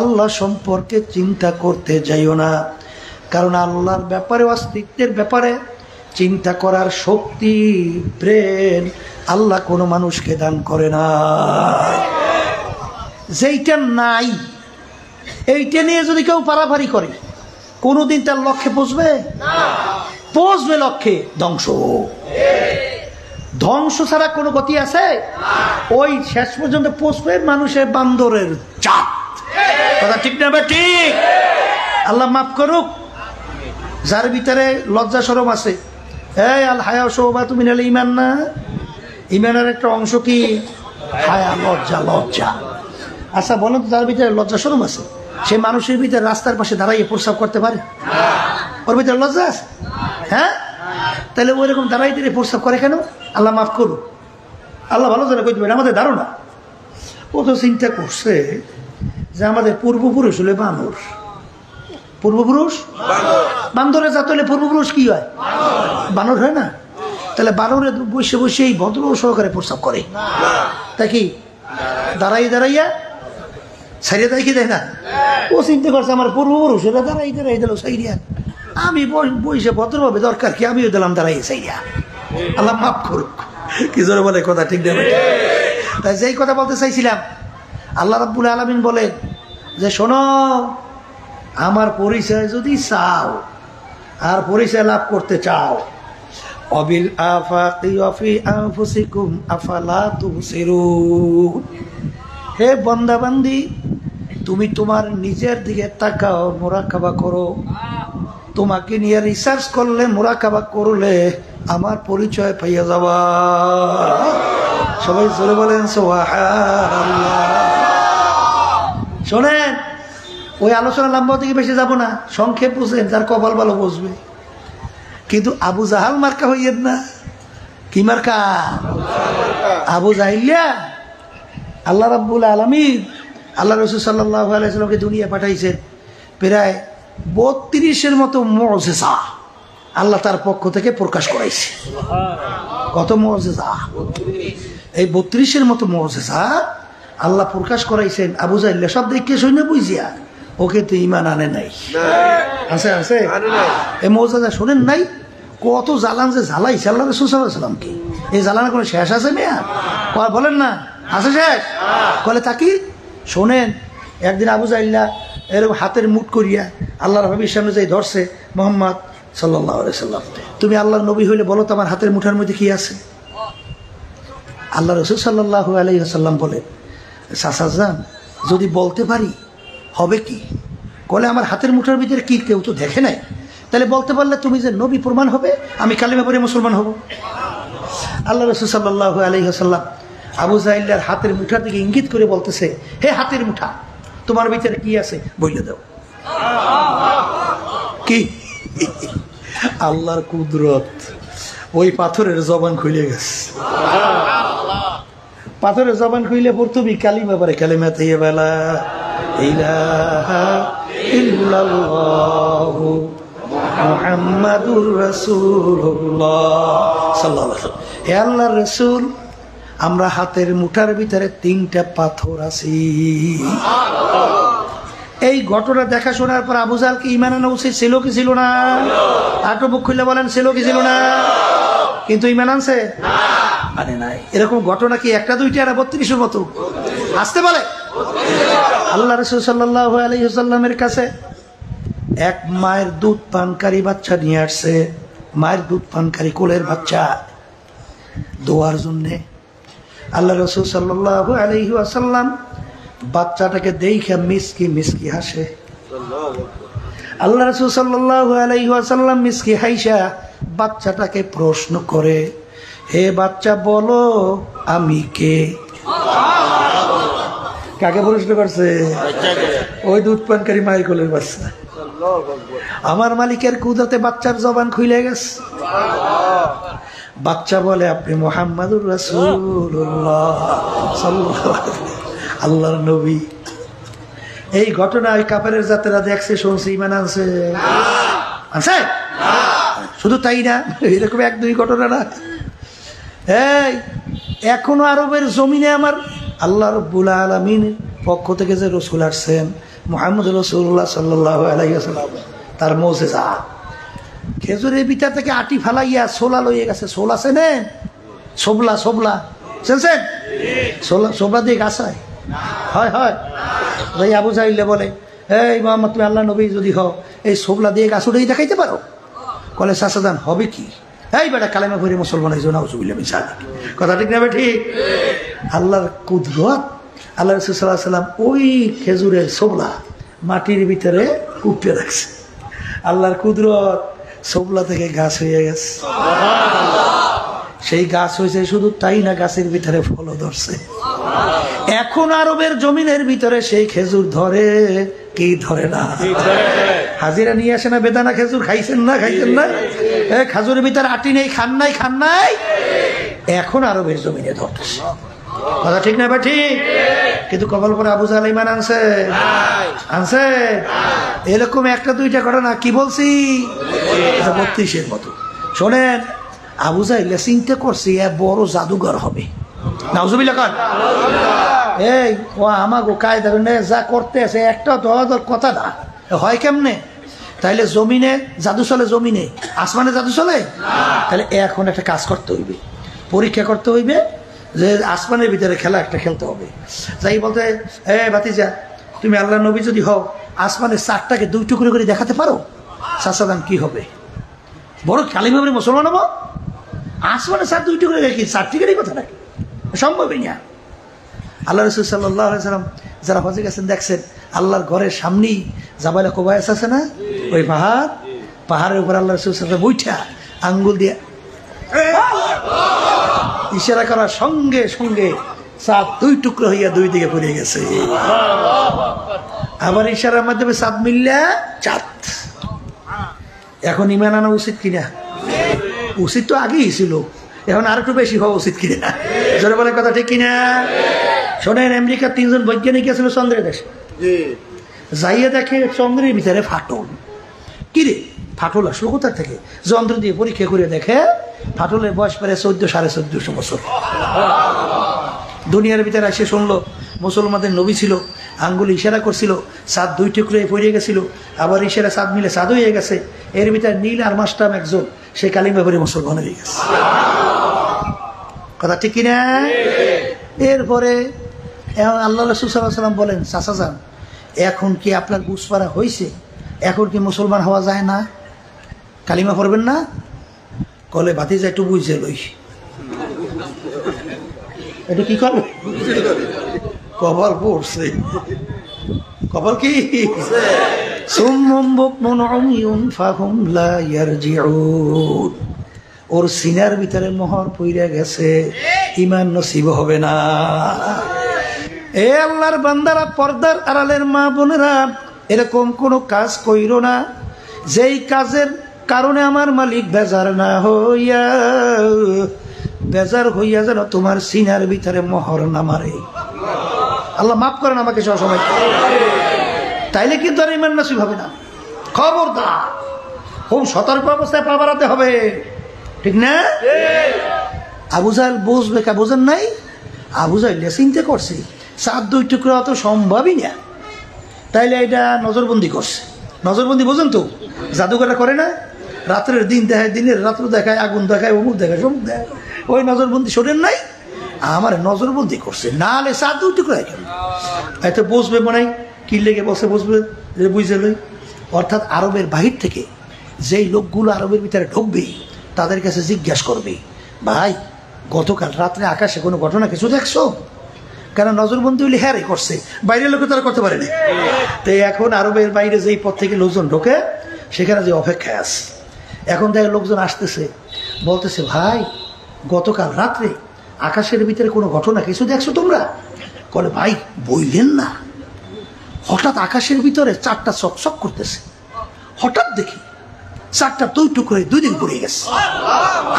আল্লাহ সম্পর্কে চিন্তা করতে যাইও না। কারণ আল্লাহর ব্যাপারে, অস্তিত্বের ব্যাপারে চিন্তা করার শক্তি, ব্রেন আল্লাহ কোনো মানুষকে দান করে না। যেইটা নাই এইটা নিয়ে যদি কেউ পারাপারি করে, কোনোদিন তার লক্ষ্যে পৌঁছবে না। পৌঁছবে লক্ষ্যে ধ্বংস, ধ্বংস ছাড়া কোনো গতি আছে? ওই শেষ পর্যন্ত পৌঁছবে মানুষের বান্দরের জাত। কথা ঠিক না? ঠিক। আল্লাহ মাফ করুক। যার ভিতরে লজ্জা শরম আছে, এই আল হায়া শুবাতুম মিনাল ঈমান না, ঈমানের একটা অংশ কি হায়া, লজ্জা। লজ্জা আচ্ছা বলেন তো, যার ভিতরে লজ্জা শরম আছে সে মানুষের ভিতরে রাস্তার পাশে দাঁড়াইয়ে প্রস্রাব করতে পারে? ওর ভিতরে লজ্জা আছে? হ্যাঁ, তাহলে ওই রকম দাঁড়াই দিয়ে প্রস্রাব করে কেন? আল্লাহ মাফ করুক। আল্লাহ ভালো জানে কইতে পারে, আমাদের ধারণা ও তো চিন্তা করছে যে আমাদের পূর্বপুরুষ হলে বানর। পূর্বপুরুষ বান্দরের জাত হলে পূর্বপুরুষ কি হয়? বানর হয় না? তাহলে বানরে বসে বসে এই ভদ্র সহকারে প্রস্রাব করে, তাই কি দাঁড়াইয়া সাইরিয়া দেয় কি দেয় না? ও চিন্তা করছে আমার পূর্বপুরুষ এরা দাঁড়াই দিল সাইরিয়া, আমি বসে ভদ্রভাবে দরকার কি আমিও দিলাম দাঁড়াই সাইরিয়া। আল্লাহ মাফ করুক। কি জোরে বলে কথা ঠিক না? তাই যেই কথা বলতে চাইছিলাম, আল্লাহ রাব্বুল আলামিন বলেন যে শোনো, আমার পরিচয় যদি চাও আর পরিচয় লাভ করতে চাও, অবিল আফাকি ওয়াফি আনফুসিকুম আফালা তুবসিরুন। হে বান্দা বান্দি, তুমি তোমার নিজের দিকে তাকাও, মুরাকাবা করো। তোমাকে নিয়ে রিসার্চ করলে, মুরাকাবা করলে আমার পরিচয় পাইয়া যাবা। সবাই জোরে বলেন সুবহানাল্লাহ। শোনেন, ওই আলোচনা লম্বা থেকে বেশি যাব না, সংক্ষেপ বুঝেন, যার কপাল ভালো বসবে। কিন্তু আবু জাহাল মার্কা হইয়েন না। কি মার্কা? আবু জাহিলিয়া। আল্লাহ রাব্বুল আলামিন আল্লাহ রাসূল সাল্লাল্লাহু আলাইহি ওয়াসাল্লামকে দুনিয়া পাঠাইছেন, প্রায় 32-এর মতো মুজিজা আল্লাহ তার পক্ষ থেকে প্রকাশ করাইছে। কত মুজিজা? এই 32-এর মতো মুজিজা আল্লাহ প্রকাশ করাইছেন। আবু জাহিল সব দেখে শুনে বুঝিয়া ওকে তো ইমান আনে নাই। আছে আছে এই মৌজাদা শোনেন নাই কত জ্বালান যে জ্বালাইছে আল্লাহ রাসূল সাল্লাল্লাহু আলাইহি ওয়াসাল্লামকে। এই জ্বালানোর কোনো শেষ আছে মেয়া? বলেন না আছে শেষ? বলে তাকি শোনেন, একদিন আবু জাইল্লা এরকম হাতের মুঠ করিয়া আল্লাহর নবীর সামনে যাই ধরছে, মুহাম্মদ সাল্লাল্লাহু আলাইহি সাল্লাম তুমি আল্লাহর নবী হইলে বলো তো আমার হাতের মুঠার মধ্যে কি আছে? আল্লাহ রাসূল সাল্লাল্লাহু আলাইহি ওয়াসাল্লাম বলেন, চাচা যান যদি বলতে পারি হবে কি? বলে আমার হাতের মুঠার ভিতরে কি কেউ তো দেখে নাই, তাহলে বলতে পারলে তুমি যে নবী প্রমাণ হবে, আমি কালিমা পড়ে মুসলমান হব। আল্লাহ রাসূল সাল্লাল্লাহু আলাইহি ওয়াসাল্লাম আবু জাইল্লার হাতের মুঠার দিকে ইঙ্গিত করে বলতেছে, হে হাতের মুঠা তোমার ভিতরে কি আছে বলে দাও। কি আল্লাহর কুদরত, ওই পাথরের জবান খুলে গেছে। পাথরের জবান খুইলে প্রথমে কালিমা পড়ে, কালিমা তাইয়্যিবা লা ইলাহা ইল্লাল্লাহু মুহাম্মাদুর রাসূলুল্লাহ সাল্লাল্লাহু আলাইহি ওয়াসাল্লাম। হে আল্লাহর রাসূল আমরা হাতের মুঠার ভিতরে 3টা পাথর আছে। এই ঘটনা দেখা শোনার পর আবু জাহলকে ঈমান আনা উচিত ছিল কি ছিল না? আটো মুখ খুলে বলেন ছিল কি ছিল না? কিন্তু ঈমান আনছে আনে নাই। এরকম ঘটনা কি একটা দুইটা আর 32-এর মতো আসতে বলে? আল্লাহ রাসূল সাল্লাল্লাহু আলাইহি ওয়াসাল্লামের কাছে এক মায়ের দুধ পানকারী বাচ্চা নিয়ে আসছে। মায়ের দুধ পানকারী কোলের বাচ্চা দোয়ার জন্যে। আল্লাহ রাসূল সাল্লাল্লাহু আলাইহি ওয়াসাল্লাম বাচ্চাটাকে দেখে মিসকি মিসকি হাসে। আল্লাহ রাসূল সাল্লাল্লাহু আলাইহি ওয়াসাল্লাম মিসকি হাইসা বাচ্চাটাকে প্রশ্ন করে, হে বাচ্চা বলো আমি কে? কাকে প্রশ্ন করছে? ওই দুধ পানকারী মায়ের কোলের বাচ্চা। আমার মালিকের কুদরতে বাচ্চার জবান খুলে গেছে। বাচ্চা বলে আপনি মুহাম্মাদুর রাসূলুল্লাহ সাল্লাল্লাহু আলাইহি ওয়াসাল্লাম, আল্লাহর নবী। এই ঘটনা ওই কাফেরের জাতেরা দেখছে, শুনছে, ঈমান আনছে? আনছে? শুধু তাই না, এরকম 1-2 ঘটনা না। এই এখনো আরবের জমিনে আমার আল্লাহ রাব্বুল আলামিনের পক্ষ থেকে যে রাসূল আসছেন মুহাম্মদ রাসূলুল্লাহ সাল্লাল্লাহু আলাইহি ওয়াসাল্লাম, তার মুজিজা খেজুরের ভিতর থেকে আটি ফালাইয়া সোলা লইয়ে গেছে। সোলা চেনেন? সোবলা, সোবলা চেনছেন? সোলা, সোবলা দিয়ে গাছ হয়। হয় হয় ভাই। আবু জাহল বলে, এই মুহাম্মদ তুমি আল্লাহ নবী যদি হও এই সোবলা দিয়ে গাছ উঠেই দেখাইতে পারো? বলে চাচাদান হবে কি? এই বেটা কালেমা পড়ে মুসলমান হয়েছে, নাউজুবিল্লাহ মিন যালিক। কথা ঠিক না বেঠি? আল্লাহর কুদরত। আল্লাহ রাসূল সাল্লাল্লাহু আলাইহি ওয়াসাল্লাম ওই খেজুরের সোবলা মাটির ভিতরে উপড়ে রাখছে। আল্লাহর কুদরত, সোবলা থেকে গাছ হয়ে গেছে। সেই গাছ হয়েছে, শুধু তাই না গাছের ভিতরে ফলও ধরছে। এখন আরবের জমিনের ভিতরে সেই খেজুর ধরে কি ধরে না? হাজিরা নিয়ে আসে না বেদানা খেজুর? খাইছেন না? খাইছেন না? খেজুরের ভিতরে আটি নেই, খান নাই, খান নাই। এখন আরবের জমিনে ধরতেছে। কথা ঠিক না বা ঠিক? কিন্তু কপাল পরে আবু জাহল ঈমান আনছে? আনছে? এরকম 1-2টা ঘটনা কি বলছি 32-এর মতো। শোনেন, আবু জাহল চিন্তা করছে এ বড় জাদুঘর হবে। নাউজুবিল্লাহ কান। এই ও আমাগো কায়দা যা করতে আছে একটা তো কথা না হয় কেমনে? তাইলে জমিনে জাদু চলে? জমিনে আসমানে জাদু চলে? তাহলে এখন একটা কাজ করতে হইবে, পরীক্ষা করতে হইবে যে আসমানের ভিতরে খেলা একটা খেলতে হবে। যাই বলতে, ভাতিজা তুমি আল্লাহ নবী যদি হও আসমানের 4টাকে 2 টুকরো করে দেখাতে পারো? চাচাদান কি হবে? বড় কালিমা পড়ে মুসলমান হবো? আসমানের 4 2 টুকরো রেখে 4 টিকারই কথা নাকি? সম্ভবই না। আল্লাহ রাসূল সাল্লাল্লাহু আলাইহি ওয়াসাল্লাম যারা হজে গেছেন দেখছেন আল্লাহর ঘরের সামনেই জাবালে কুবায়স আছে না? ওই পাহাড়ের উপর আল্লাহ রাসূল সাল্লাল্লাহু আলাইহি ওয়াসাল্লাম বৈঠা আঙ্গুল দিয়ে ইশারা করার সঙ্গে সঙ্গে 4 2 টুকরো হইয়া 2 দিকে পড়ে গেছে। আবার ইশারার মাধ্যমে 7 মিল্লা 4। এখন ঈমান আনা উচিত কিনা? উচিত তো আগেই ছিল, এখন আর একটু বেশি হওয়া উচিত কিনা? জোরে বলে কথা ঠিক কিনা? শোনেন, আমেরিকার 3 জন বৈজ্ঞানিক গেছিল চন্দ্রের দেশে। যাইয়া দেখে চন্দ্রের ভিতরে ফাটল। কিরে ফাটল আসলো কোথা থেকে? যন্ত্র দিয়ে পরীক্ষা করে দেখে ফাটলের বয়স প্রায় 1400-1450 বছর। দুনিয়ার ভিতরে এসে শুনলো মুসলমানদের নবী ছিল, আঙ্গুল ইশারা করছিল, চাঁদ 2 টুকরো পড়ে গেছিল, আবার ইশারা চাঁদ মিলে চাঁদ হয়ে গেছে। এর ভিতরে নীল আর মাস্টাম একজন, সে কালিমা পড়ে মুসলমান হয়ে গেছে। কথা ঠিক কিনা? এরপরে আল্লাহ রাসূল সাল্লাল্লাহু আলাইহি ওয়াসাল্লাম বলেন, চাচা যান, এখন কি আপনার বুঝপাড়া হয়েছে? এখন কি মুসলমান হওয়া যায় না? কালিমা পড়বেন না? কলে ভাতিজা একটু বুঝে লই, এটা কি করবে? কপাল পড়ছে, কপাল কি? ওর সিনার ভিতরে মোহর পইরা গেছে, ঈমান নসিব হবে না। এ আল্লাহর বান্দারা, পর্দার আড়ালের মা বোনেরা, এরকম কোন কাজ কইরো না যেই কাজের কারণে আমার মালিক বেজার না হইয়া, বেজার হইয়া যেন তোমার সিনার ভিতরে মোহর না মারে। আল্লাহ মাফ করেন আমাকে সবসময়। তাইলে কিন্তু আর ঈমান নসিব হবে না। খবরদার, খুব সতর্ক অবস্থায় পা বাড়াতে হবে, ঠিক না? আবু জাহেল বুঝবে, কা বোঝেন নাই? আবু জাহেল চিন্তা করছে চাঁদ 2 টুকরা তো সম্ভবই না, তাইলে এটা নজরবন্দি করছে। নজরবন্দি বোঝেন তো, জাদুঘরটা করে না, রাত্রের দিন দেখায়, দিনের রাত্র দেখায়, আগুন দেখায়, অমুক দেখায়, সমুক দেখায়। ওই নজরবন্দি শোনেন নাই? আমার নজরবন্দি করছে, না হলে চাঁদ 2 টুকরা কেন? এত বসবে মনে হয়, কি লেগে বসে বসবে, বুঝে লই। অর্থাৎ আরবের বাহির থেকে যেই লোকগুলো আরবের ভিতরে ঢুকবে, তাদের কাছে জিজ্ঞাসা করবে, ভাই গতকাল রাত্রে আকাশে কোনো ঘটনা কিছু দেখছো? কারণ নজরবন্দি হইলে হ্যাঁ করছে, বাইরের লোকে তারা করতে পারেনি। তো এখন আরবের বাইরে যেই পথ থেকে লোকজন ঢোকে, সেখানে যে অপেক্ষায় আছে, এখন দেখে লোকজন আসতেছে, বলতেছে, ভাই গতকাল রাত্রে আকাশের ভিতরে কোনো ঘটনা কিছু দেখছো তোমরা? বলে, ভাই বললেন না, হঠাৎ আকাশের ভিতরে 4টা চকচক করতেছে, হঠাৎ দেখি 4টা 2 টুকরো 2 দিন পড়ে গেছে,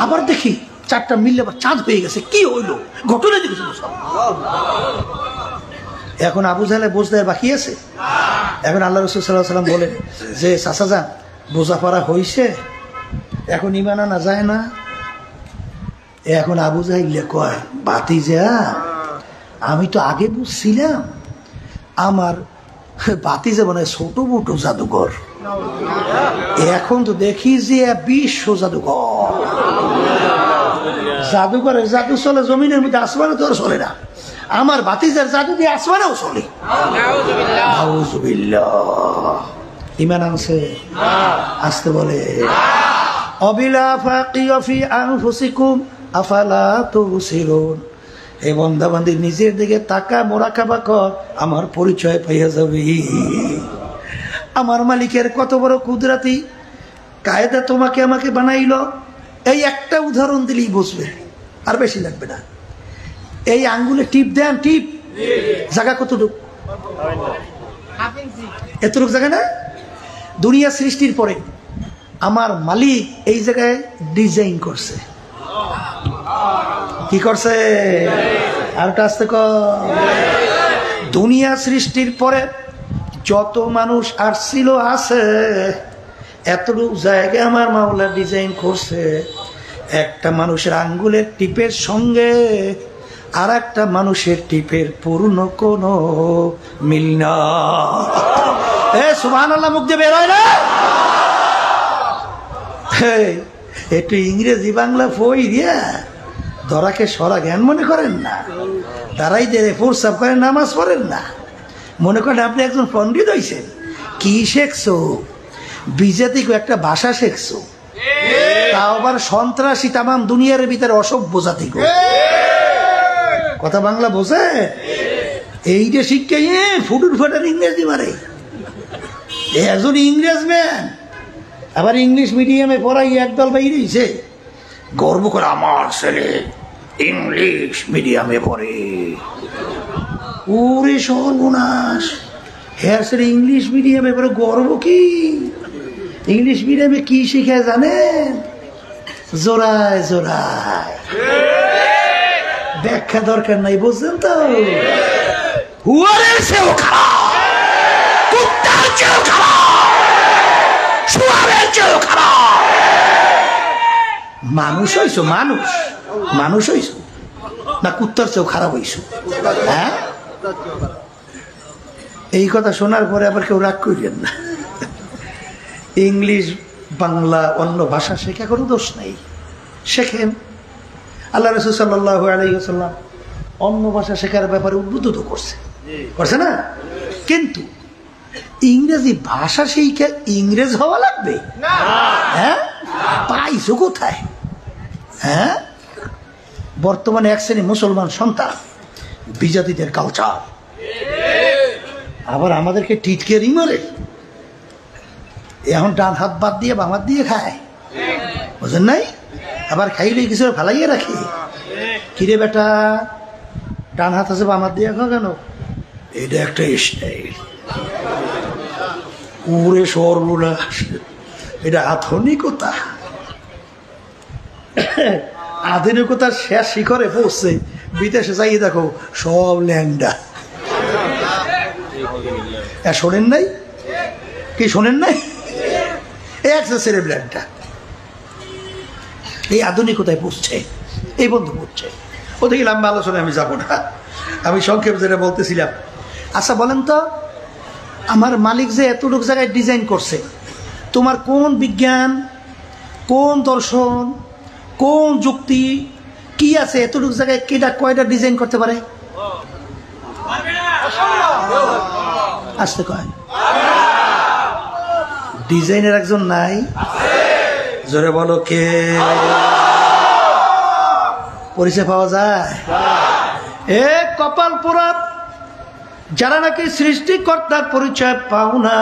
আবার দেখি 4টা মিললে আবার চাঁদ হয়ে গেছে। কি হইলো? ঘটনা দেখেছিল সব। এখন আবু জাহেল বুঝতে বাকি আছে। এখন আল্লাহ রাসূল সাল্লাল্লাহু আলাইহি ওয়াসাল্লাম বলেন যে, চাচা যান, বোঝাপড়া হয়েছে, এখন ঈমান আনা যায় না। এখন আবু জাহেল কয়, ভাতিজা, আমি তো আগে বুঝছিলাম আমার ভাতিজা মানে ছোট মোটো জাদুঘর, এখন তো দেখি যে বিশ্ব জাদুঘর। জাদুঘরের জাদু চলে জমিনের মধ্যে, আসমানে তো আর চলে না। আমার ভাতিজার জাদু দিয়ে আসমানেও চলে। ঈমান আনছে? আসতে বলে, অবিলা ফাকিয়া ফি আনফুসিকুম আফালা তুবসিরুন। হে বান্দা বান্দি, নিজের দিকে তাকা, মোরাকাবা কর, আমার পরিচয় পাইয়া যাবে। আমার মালিকের কত বড় কুদরতি কায়দা তোমাকে আমাকে বানাইলো, এই একটা উদাহরণ দিলেই বুঝবে, আর বেশি লাগবে না। এই আঙ্গুলে টিপ দেন, টিপ জায়গা কতটুক? এতটুক জায়গা না? দুনিয়া সৃষ্টির পরে আমার মালিক এই জায়গায় ডিজাইন করছে। কি করছে? আর আসতে দুনিয়া সৃষ্টির পরে যত মানুষ আসছিল আছে, এতটুকু জায়গায় আমার মাওলা ডিজাইন করছে। একটা মানুষের আঙ্গুলের টিপের সঙ্গে আর একটা মানুষের টিপের পূর্ণ কোনো মিল না। সুবহানাল্লাহ, মুখ দিয়ে বের হয় না? একটু ইংরেজি বাংলা বই দিয়া ধরাকে সরা জ্ঞান মনে করেন না, তারাই দেরে প্রস্রাব করেন, নামাজ পড়েন না, মনে করেন আপনি একজন পণ্ডিত হয়েছেন। কি শেখছো? বিজেপি একটা ভাষা শেখছো, তাও আবার সন্ত্রাসী, তামাম দুনিয়ার ভিতরে অসভ্য জাতি। কথা বাংলা বোঝে? এইটা শিক্ষা ফুটুর ফাটার ইংরেজি মারে। একজন ইংরেজ ম্যান আবার ইংলিশ মিডিয়ামে পড়াই একদল বাইরেছে, গর্ব করে আমার ছেলে ইংলিশ মিডিয়ামে পড়ে। ওরে সর্বনাশ, হ্যাঁ ছেলে ইংলিশ মিডিয়ামে পড়ে, গর্ব কি? ইংলিশ মিডিয়ামে কি শিখায় জানেন? জোড়ায় জোড়ায়। ব্যাখ্যা দরকার নাই, বুঝছেন তো? হুয়ারের চেয়েও খারাপ, কুত্তার চেয়েও খারাপ, শুয়ারের চেয়েও খারাপ। মানুষ হইছো, মানুষ মানুষ হইছো না কুত্তার চেয়েও খারাপ হইছো? হ্যাঁ, এই কথা শোনার পরে আবার কেউ রাগ করিলেন না। ইংলিশ, বাংলা, অন্য ভাষা শেখা কোনো দোষ নাই, শেখেন। আল্লাহ রাসূল সাল্লাল্লাহু আলাইহি ওয়াসাল্লাম অন্য ভাষা শেখার ব্যাপারে উদ্বুদ্ধ তো করছে না, কিন্তু ইংরেজি ভাষা শিখে ইংরেজ হওয়া লাগবে? হ্যাঁ, পাইছো কোথায়? হ্যাঁ, বর্তমানে এক শ্রেণী মুসলমান সন্তান বিজাতিদের কালচার, আবার আমাদেরকে টিটকেরি মারে, এখন ডান হাত বাদ দিয়ে বাম হাত দিয়ে খায়, বুঝেন নাই? আবার খাইলে কিছু ফেলাইয়ে রাখে, কিরে বেটা ডান হাত আছে বাম হাত দিয়ে খাও কেন? এটা একটা স্টাইল। উড়ে সর্বনাশ, এটা আধুনিকতা। আধুনিকতার শেষ শিখরে পৌঁছছে, বিদেশে যাই দেখো সব ল্যাংডা। শোনেন নাই কি? শোনেন নাই? ল্যাংডা এই আধুনিকতায় পৌঁছছে, এই বন্ধু পড়ছে। ওদিকে লম্বা আলোচনায় আমি যাবো না, আমি সংক্ষেপ যেটা বলতেছিলাম। আচ্ছা বলেন তো, আমার মালিক যে এতটুকু জায়গায় ডিজাইন করছে, তোমার কোন বিজ্ঞান, কোন দর্শন, কোন যুক্তি কি আছে এতটুকু জায়গায় কেটা কয়টা ডিজাইন করতে পারে? আসতে কয় ডিজাইনের একজন নাই? জোরে বলো কে? পরিচয় পাওয়া যায়? এ কপাল পোড়া যারা নাকি সৃষ্টিকর্তার পরিচয় পাও না,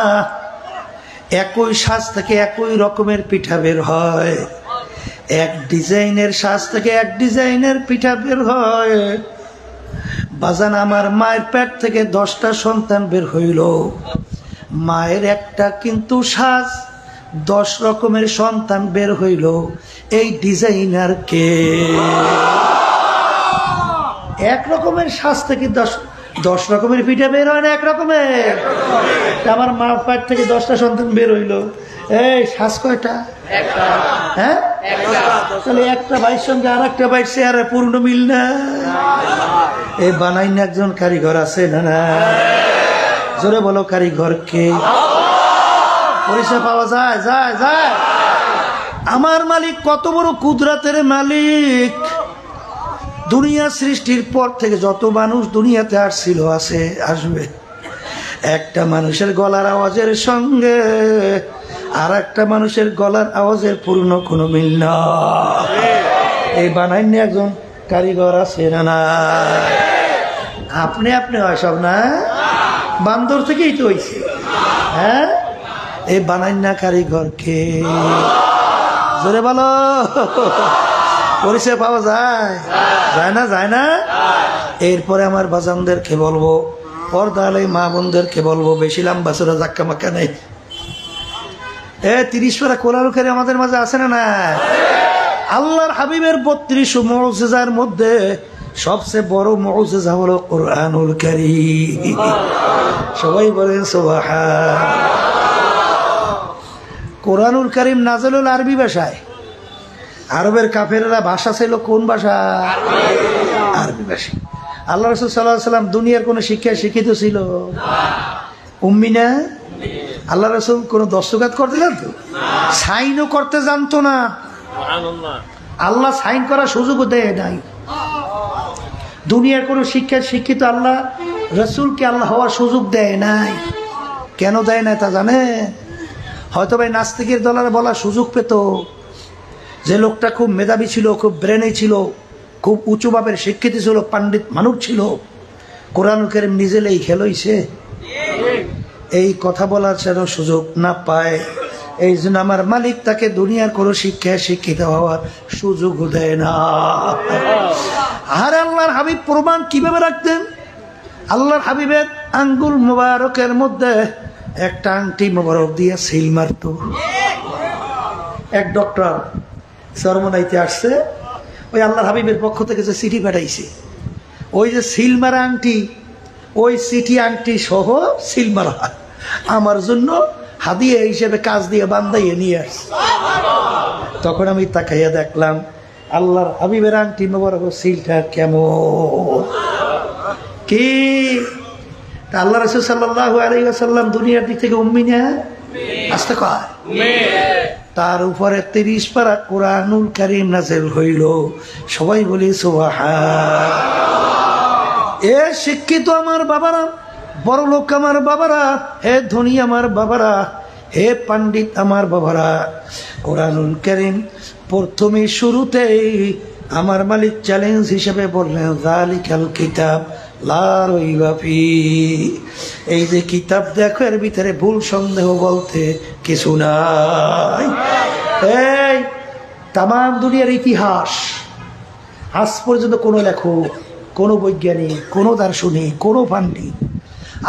একই সাজ থেকে একই রকমের পিঠা বের হয়, এক ডিজাইনের সাজ থেকে এক ডিজাইনের পিঠা বের হয়। বাজান, আমার মায়ের পেট থেকে 10টা সন্তান বের হইল, মায়ের একটা কিন্তু সাজ, 10 রকমের সন্তান বের হইল। এই ডিজাইনার কে? এক রকমের সাজ থেকে 10 রকমের পিঠা বের হয় না, এক রকমের। আমার মা পেট থেকে 10টা সন্তান বের হইল, এই শ্বাস কয়টা? হ্যাঁ, তাহলে একটা ভাইয়ের সঙ্গে আর একটা ভাইয়ের চেহারা পূর্ণ মিল না। এই বানাই না একজন কারিগর আছে না? না, জোরে বলো কারিগর কে? পরিচয় পাওয়া যায়? যায় যায়। আমার মালিক কত বড় কুদরতের মালিক। দুনিয়া সৃষ্টির পর থেকে যত মানুষ দুনিয়াতে আসছিল, আছে, আসবে, একটা মানুষের গলার আওয়াজের সঙ্গে আর একটা মানুষের গলার আওয়াজের পূর্ণ কোনো মিল না। এই বানাইনি একজন কারিগর আছে না? না, আপনি আপনি হয় সব না, বান্দর থেকেই তো হয়েছে। হ্যাঁ, এই বানাইনা কারিগর কে? জোরে বলো। পরিচয় পাওয়া যায়? যায় না? যায় না। এরপরে আমার বাজানদেরকে বলবো, পর্দালে মা বোনদেরকে বলবো, বেশি লম্বা চোরা জাক্কা মাক্কা নেই। 30 পারা কোরআন কারীম আমাদের মাঝে আছে না? না, আল্লাহর হাবিবের 32 মুজিজার মধ্যে সবচেয়ে বড় মুজিজা হলো কোরআনুল কারীম। সবাই বলেন সুবহান। কোরআনুল কারীম নাযিল হলো আরবি ভাষায়। আরবের কাফেররা ভাষা ছিল কোন ভাষা? আরবি ভাষা। আল্লাহ রাসূল সাল্লাল্লাহু আলাইহি ওয়াসাল্লাম দুনিয়ার কোন শিক্ষায় শিক্ষিত ছিল? উম্মি না। আল্লাহ রাসূল কোন দস্তখত করতে জানতো? সাইনও করতে জানতো না। আল্লাহ সাইন করার সুযোগও দেয় নাই। দুনিয়ার কোন শিক্ষায় শিক্ষিত আল্লাহ রাসূলকে আল্লাহ হওয়ার সুযোগ দেয় নাই। কেন দেয় না তা জানে? হয়তো ভাই নাস্তিকের দলের বলার সুযোগ পেত, যে লোকটা খুব মেধাবী ছিল, খুব ব্রেনে ছিল, খুব উঁচু ভাবের শিক্ষিত ছিল, পণ্ডিত মানুষ ছিল, কোরআনুল কারীম নিজেলেই খেলইছে, এই কথা বলার যেন সুযোগ না পায়। এই জন্য আমার মালিক তাকে দুনিয়ার কোনো শিক্ষায় শিক্ষিত হওয়ার সুযোগ দেয় না। আর আল্লাহর হাবিব প্রমাণ কিভাবে রাখতেন? আল্লাহর হাবিবের আঙ্গুল মোবারকের মধ্যে একটা আংটি মোবারক দিয়ে সিল মারত। এক ডক্টর চরমনাইতে আসছে, ওই আল্লাহর হাবিবের পক্ষ থেকে যে চিঠি পাঠাইছে, ওই যে সিল মারা আংটি, ওই চিঠি আংটি সহ সিল মারা আমার জন্য হাদিয়া হিসেবে কাজ দিয়ে বান্দাইয়ে নিয়ে আসছে। তখন আমি তাকাইয়া দেখলাম আল্লাহর হাবিবের আংটি মোবারক সিলটা কেমন, কি তা আল্লাহ রাসূল সাল্লাল্লাহু আলাইহি ওয়াসাল্লাম দুনিয়ার দিক থেকে উম্মি না? আস্তে কয় তার উপরে 30 পারা কোরআনুল কারীম নাযিল হইল। সবাই বলি সুবহান। এ শিক্ষিত আমার বাবারা, বড় লোক আমার বাবারা, হে ধনী আমার বাবারা, হে পণ্ডিত আমার বাবারা, কোরআনুল কারীম প্রথমে শুরুতেই আমার মালিক চ্যালেঞ্জ হিসেবে বললেন যালিকাল কিতাব লা রাইবা ফীহি। এই যে কিতাব দেখো, এর ভিতরে ভুল সন্দেহ বলতে কিছু নাই। এই তাম দুনিয়ার ইতিহাস আজ পর্যন্ত কোনো লেখক, কোনো বৈজ্ঞানিক, কোনো দার্শনিক, কোনো পণ্ডিত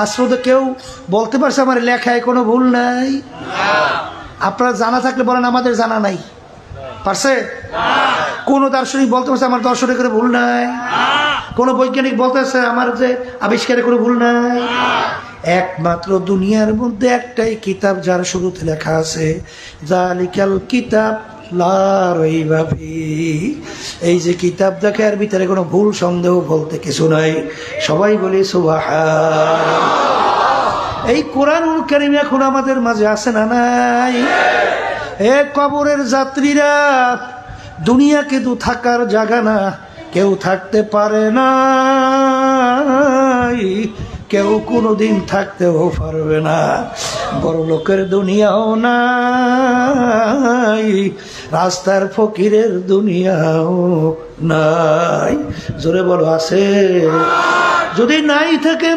আজ পর্যন্ত কেউ বলতে পারছে আমার লেখায় কোনো ভুল নাই? আপনার জানা থাকলে বলেন আমাদের জানা নাই। পারছে? কোন দার্শনিক বলতে পারছে আমার দর্শনের ভুল নাই? কোন বৈজ্ঞানিক বলতে পারছে আমার যে আবিষ্কারে কোনো ভুল নাই? একমাত্র দুনিয়ার মধ্যে একটাই কিতাব যার শুরুতে লেখা আছে যালিকাল কিতাব লা রাইবা ফীহি। এই যে কিতাব দেখে এর ভিতরে কোনো ভুল সন্দেহ বলতে কিছু নাই। সবাই বলি সুবহান। এই কোরআনুল কারীম এখন আমাদের মাঝে আছে না নাই? এ কবরের যাত্রীরা, দুনিয়া কিন্তু থাকার জায়গা না, কেউ থাকতে পারে না, কেউ কোনোদিন থাকতেও পারবে না। বড় লোকের দুনিয়াও নাই, রাস্তার ফকিরের দুনিয়াও নাই। জোরে বলো আছে? যদি নাই থাকে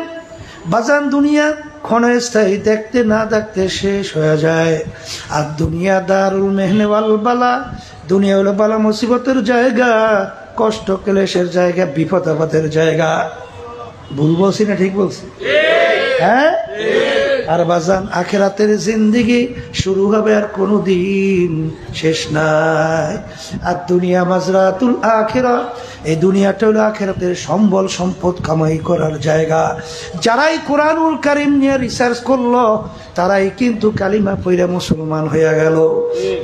বাজান, দুনিয়া ক্ষণস্থায়ী, দেখতে না দেখতে শেষ হয়ে যায়। আর দুনিয়া দারুল মেহনে ওয়াল বালা, দুনিয়া হলো বালা মুসিবতের জায়গা, কষ্ট ক্লেশের জায়গা, বিপদ আপদের জায়গা। ভুল বলছি না ঠিক বলছি? হ্যাঁ। আর বাজান আখিরাতের জিন্দেগি শুরু হবে আর কোনোদিন শেষ নাই। আর দুনিয়া মাজরাতুল আখিরা, এই দুনিয়াটা হলো আখিরাতের সম্বল সম্পদ কামাই করার জায়গা। যারাই কোরআনুল কারীম নিয়ে রিসার্চ করলো তারাই কিন্তু কালিমা পড়ে মুসলমান হয়ে গেল।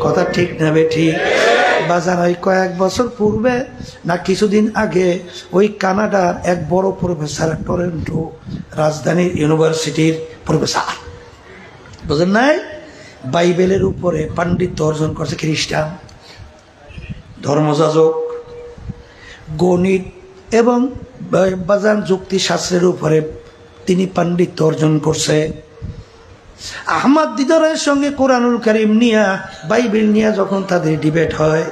কথা ঠিক না বেঠিক? বাজান ওই কয়েক বছর পূর্বে না কিছুদিন আগে ওই কানাডার এক বড় প্রফেসর, টরন্টো রাজধানী ইউনিভার্সিটির প্রফেসর, বুঝেন নাই, বাইবেলের উপরে পাণ্ডিত্য অর্জন করছে। খ্রিস্টান ধর্মযাজক, গণিত এবং বাজান যুক্তিশাস্ত্রের উপরে তিনি পাণ্ডিত্য অর্জন করছে। আহমদ দিদারের সঙ্গে কোরআনুল কারীম নিয়ে, বাইবেল নিয়ে যখন তাদের ডিবেট হয়,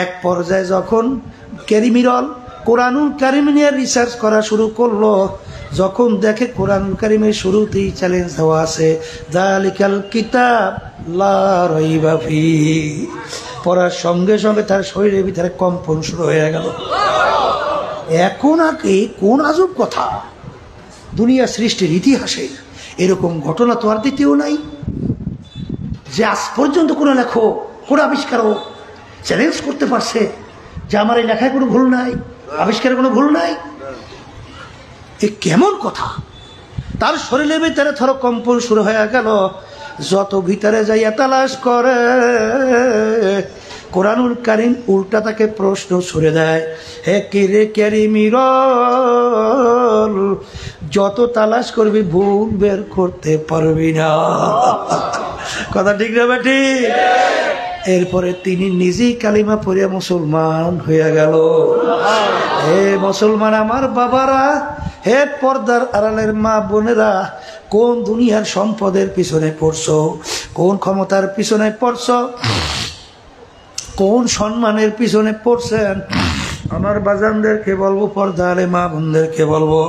এক পর্যায়ে যখন ক্যারিমিরল কোরআনুল কারীম নিয়ে রিসার্চ করা শুরু করলো, যখন দেখে কোরআনুল কারীমের শুরুতেই চ্যালেঞ্জ দেওয়া আছে যালিকাল কিতাব লা রাইবা ফীহি, পড়ার সঙ্গে সঙ্গে তার শরীরের ভিতরে কম্পন শুরু হয়ে গেল। এখন আগে কোন আজব কথা! দুনিয়া সৃষ্টির ইতিহাসে এরকম ঘটনা তো আর দ্বিতীয় নাই যে আজ পর্যন্ত কোনো লেখক, কোনো আবিষ্কারক চ্যালেঞ্জ করতে পারছে যে আমার এই লেখায় কোনো ভুল নাই, আবিষ্কারে কোনো ভুল নাই। এ কেমন কথা! তার শরীরের ভিতরে থর কম্পন শুরু হয়ে গেল। যত ভিতরে যাইয়া তালাশ করে কোরআনুল কারীম উল্টা তাকে প্রশ্ন ছুড়ে দেয়, হে কিরে ক্যারিমিরল, যত তালাশ করবি ভুল বের করতে পারবি না। কথা ঠিক না বেটি? এরপরে তিনি নিজেই কালিমা পড়িয়া মুসলমান হয়ে গেল। হে মুসলমান আমার বাবারা, হে পর্দার আড়ালের মা বোনেরা, কোন দুনিয়ার সম্পদের পিছনে পড়ছো, কোন ক্ষমতার পিছনে পড়ছো, কোন সম্মানের পিছনে পড়ছেন? আমার বাজানদেরকে বলবো, পর্দারে মা বোনদেরকে বলবো,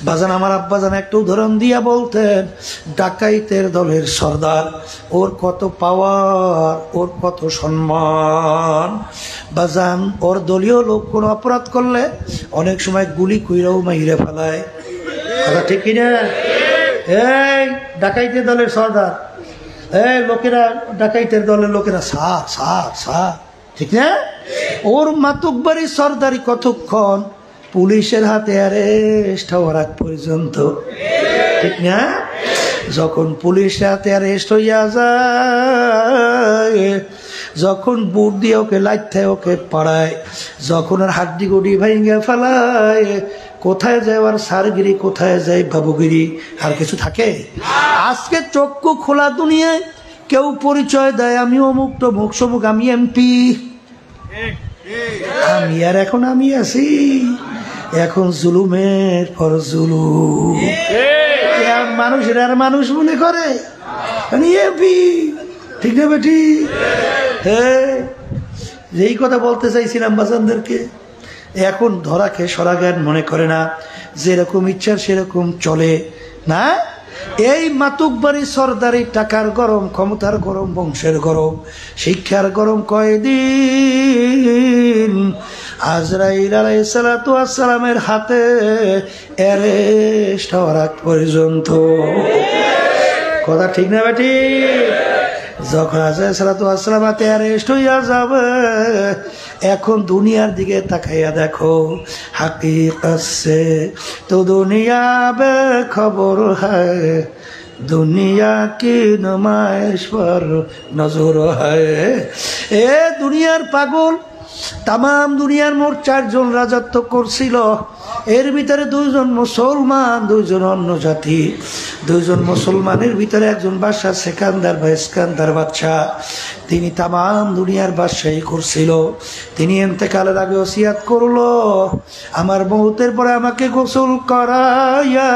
বাজান আমার আব্বাজান একটা উদাহরণ দিয়া বলতেন, ডাকাইতের দলের সর্দার, ওর কত পাওয়ার, ওর কত সম্মান। বাজান ওর দলীয় লোক কোনো অপরাধ করলে অনেক সময় গুলি কইরাও মাইরে ফেলায়। কথা ঠিক কিনা? এই ডাকাইতের দলের সর্দার, এই লোকেরা, ডাকাইতের দলের লোকেরা সার সার সার, ঠিক না? ওর মাতুকবাড়ি সর্দারি কতক্ষণ? পুলিশের হাতে অ্যারেস্ট হওয়ার আগ পর্যন্ত, ঠিক না? যখন পুলিশের হাতে অ্যারেস্ট হইয়া যায়, যখন বুট দিয়ে ওকে লাইতে ওকে পাড়ায়, যখন আর হাড্ডি গুডি ভাইঙ্গা ফেলায়, কোথায় যায় আর সারগিরি, কোথায় যায় বাবুগিরি, আর কিছু থাকে? আজকে চক্ষু খোলা দুনিয়ায় কেউ পরিচয় দেয় আমি অমুক তমুক সমুক, আমি এমপি, আমি আর এখন আমি আছি। এখন জুলুমের পর জুলুম, মানুষের আর মানুষ মনে করে এমপি, ঠিক না বেটি? হ্যাঁ, যেই কথা বলতে চাইছিলাম বাজানদেরকে, এখন ধরাকে সরাগান মনে করে না, যেরকম ইচ্ছা সেরকম চলে না। এই মাতুকবাড়ি সরদারি, টাকার গরম, ক্ষমতার গরম, বংশের গরম, শিক্ষার গরম কয়দিন। আজরাইল আলাইহিস সালাতু ওয়াস সালামের হাতে অ্যারেস্ট হওয়ার আগ পর্যন্ত। কথা ঠিক না বেটি? যখন আজরাইল সালাতু ওয়াস সালাম হাতে অ্যারেস্ট হইয়া যাবে, এখন দুনিয়ার দিকে তাকাইয়া দেখো, হাকিকত সে তো দুনিয়া বে খবর হ্যায়, দুনিয়া কি নুমাইশ পর নজর হ্যায়। এ দুনিয়ার পাগল, তামাম দুনিয়ার মোট 4 জন রাজত্ব করছিল, এর ভিতরে 2 জন মুসলমান, 2 জন অন্য জাতি। 2 জন মুসলমানের ভিতরে একজন বাদশা, সেকান্দার বা ইস্কান্দার বাদশা, তিনি তামাম দুনিয়ার বাদশাহী করছিল। তিনি ইন্তেকালের আগে ওসিয়াত করলো, আমার মৌতের পরে আমাকে গোসল করাইয়া,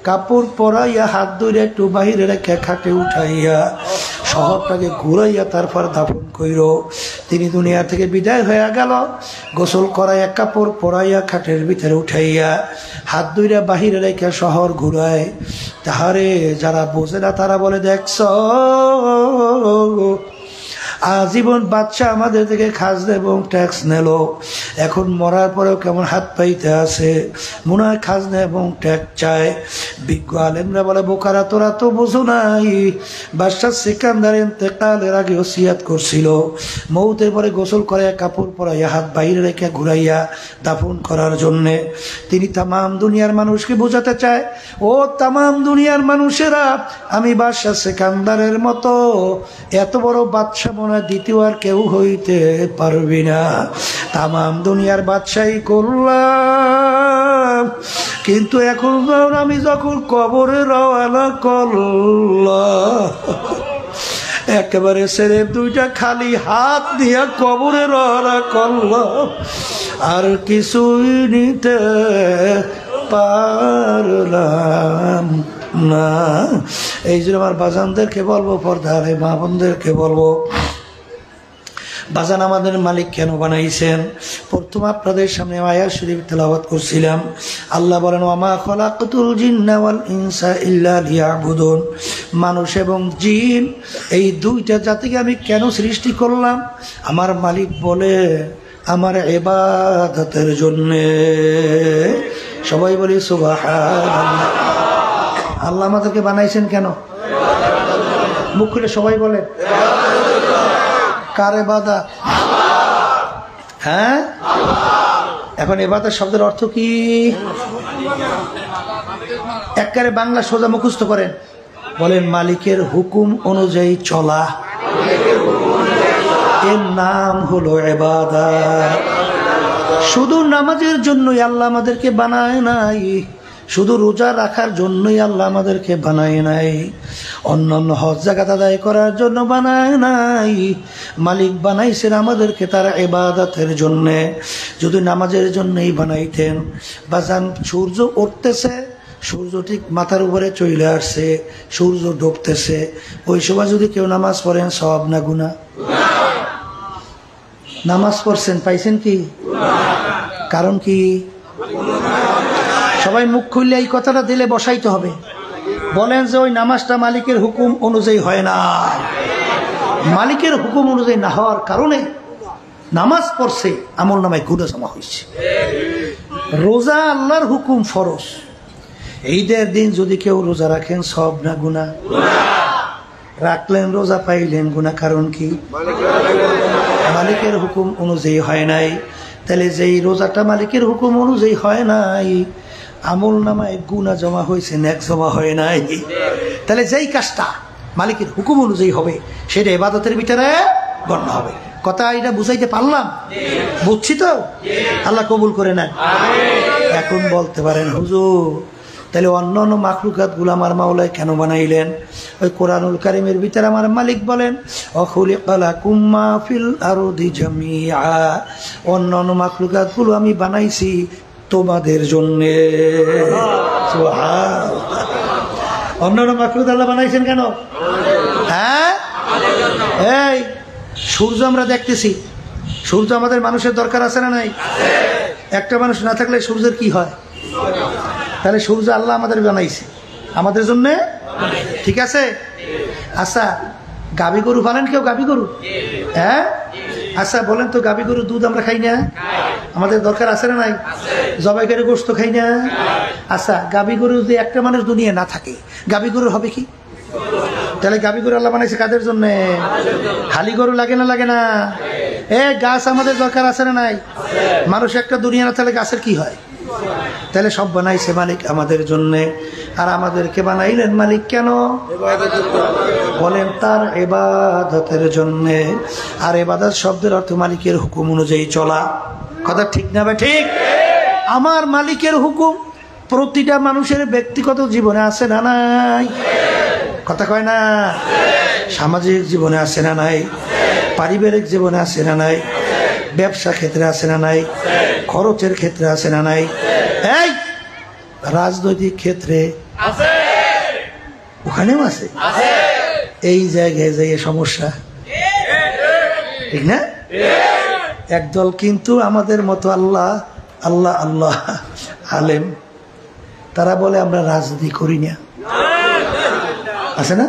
কাপড় পরাইয়া, হাত ধরে একটু বাহিরে রেখে খাটে উঠাইয়া, শহরটাকে ঘুরাইয়া তারপর দাফন কইর। তিনি দুনিয়া থেকে বিদায় হয়ে গেল, গোসল করাইয়া, কাপড় পরাইয়া, খাটের ভিতরে উঠাইয়া, হাত ধরে বাহিরে রেখে শহর ঘুরায়। তাহারে যারা বোঝে না তারা বলে, দেখছ আজীবন বাদশা আমাদের থেকে খাজনা এবং ট্যাক্স নিল, এখন মরার পরেও কেমন হাত পাইতে আছে, মনে হয় খাজনা এবং ট্যাক্স চায়। বিজ্ঞ আলেমরা বলে, বোকারা তোরা তো বোঝো নাই, বাদশা সিকান্দার ইন্তেকালের আগে ওসিয়াত করছিল, মৌতের পরে গোসল করে কাপড় পরাইয়া, হাত বাইরে রেখে ঘুরাইয়া দাফন করার জন্যে। তিনি তামাম দুনিয়ার মানুষকে বোঝাতে চায়, ও তামাম দুনিয়ার মানুষেরা, আমি বাদশা সিকান্দারের মতো এত বড় বাদশা মনে দ্বিতীয় আর কেউ হইতে পারবি না। তামাম দুনিয়ার বাদশাহী করলাম, কিন্তু এখন আমি যখন কবরে রওনা করলাম, একেবারে ছেড়ে 2টা খালি হাত দিয়া কবরে রওনা করলাম, আর কিছুই নিতে পারলাম না। এই জন্য আমার বাজানদেরকে বলবো, পর্দার মা বোনদেরকে বলবো, বাজান আমাদের মালিক কেন বানাইছেন? প্রথম আপনাদের সামনে আয়াত শরীফ তেলাওয়াত করছিলাম। আল্লাহ বলেন, ওয়ামা খলাকতুল জিন্না ওয়াল ইনসা ইল্লা লিয়াবুদুন, মানুষ এবং জিন এই 2টা জাতিকে আমি কেন সৃষ্টি করলাম? আমার মালিক বলে, আমার ইবাদতের জন্যে। সবাই বলি সুবহানাল্লাহ। আল্লাহ আমাদেরকে বানাইছেন কেন? মুখ খুলে সবাই বলে, কার ইবাদত? হ্যাঁ, এখন ইবাদত শব্দের অর্থ কি? একবারে বাংলা সোজা মুখস্থ করেন, বলেন মালিকের হুকুম অনুযায়ী চলা, এর নাম হলো ইবাদত। শুধু নামাজের জন্যই আল্লাহ আমাদেরকে বানায় নাই, শুধু রোজা রাখার জন্যই আল্লাহ আমাদেরকে বানায় নাই, অন্যান্য হজ যাকাত আদায় করার জন্য বানায় নাই। মালিক বানাইছেন আমাদেরকে তার ইবাদতের জন্য। যদি নামাজের জন্যই বানাইতেন, বাজান সূর্য উঠতেছে, সূর্য ঠিক মাথার উপরে চলে আসছে, সূর্য ডুবতেছে, ওই সময় যদি কেউ নামাজ পড়েন, সওয়াব না গুনাহ? নামাজ পড়ছেন, পাইছেন কি? কারণ কি? সবাই মুখ খুললে এই কথাটা দিলে বসাইতে হবে। বলেন যে ওই নামাজটা মালিকের হুকুম অনুযায়ী হয় না। মালিকের হুকুম অনুযায়ী না হওয়ার কারণে নামাজ পড়ছে, আমল নামায় গুনাহ জমা হয়েছে। রোজা আল্লাহর হুকুম, ফরজ। ঈদের দিন যদি কেউ রোজা রাখেন, সওয়াব না গুনাহ? রাখলেন রোজা, পাইলেন গুনাহ। কারণ কি? মালিকের হুকুম অনুযায়ী হয় নাই। তাহলে যেই রোজাটা মালিকের হুকুম অনুযায়ী হয় নাই, আমল নামায় গুনাহ জমা হয়েছে, নেক জমা হয় নাই। তাহলে যেই কাজটা মালিকের হুকুম অনুযায়ী হবে, সেটা ইবাদতের ভিতরে গণ্য হবে। কথা এটা বুঝাইতে পারলাম? বুঝছি তো? আল্লাহ কবুল করে নেন। এখন বলতে পারেন হুজুর তাহলে অন্য অন্য মাখলুকাতগুলো আমার মাওলায় কেন বানাইলেন? ওই কোরআনুল কারীমের ভিতরে আমার মালিক বলেন অখুলিকালাকুম মা ফিল আরদি জামিআ, অন্য অন্য মাখলুকাতগুলো আমি বানাইছি তোমাদের জন্যে। সুবহানাল্লাহ। অন্য অন্য মাখলুকাত আল্লাহ বানাইছেন কেন? হ্যাঁ, এই সূর্য আমরা দেখতেছি, সূর্য আমাদের মানুষের দরকার আছে না নাই? একটা মানুষ না থাকলে সূর্যের কি হয়? তাহলে সূর্য আল্লাহ আমাদের বানাইছে আমাদের জন্য, ঠিক আছে? আচ্ছা, গাভী গরু পালেন কেউ? গাভী গরু, হ্যাঁ? আচ্ছা বলেন তো, গাভী গরুর দুধ আমরা খাই না? আমাদের দরকার আছে না নাই? জবাই করে গোশত খাই না? আচ্ছা, গাভী গরু যদি একটা মানুষ দুনিয়া না থাকে, গাভী গরুর হবে কি? তাহলে গাভী গরু আল্লাহ বানাইছে কাদের জন্য? খালি গরু লাগে না? লাগে না? গাছ আমাদের দরকার আছে না নাই? মানুষ একটা দুনিয়া না থাকলে গাছের কি হয়? তাহলে সব বানাইছে মালিক আমাদের জন্যে। আর আমাদেরকে বানাইলেন মালিক কেন? বলেন তার ইবাদতের জন্যে। আর ইবাদত শব্দের অর্থ মালিকের হুকুম অনুযায়ী চলা। কথা ঠিক না ভাই? ঠিক। আমার মালিকের হুকুম প্রতিটা মানুষের ব্যক্তিগত জীবনে আছে না নাই? কথা কয় না? সামাজিক জীবনে আছে না নাই? পারিবারিক জীবনে আছে না নাই? ব্যবসা ক্ষেত্রে আছে না নাই? খরচের ক্ষেত্রে আছে না নাই? এই রাজনৈতিক ক্ষেত্রে ওখানেও আছে। এই জায়গায় জায়গায় সমস্যা, ঠিক না? একদল কিন্তু আমাদের মতো আল্লাহ আল্লাহ আল্লাহ আলেম, তারা বলে আমরা রাজনীতি করি না, আছে না?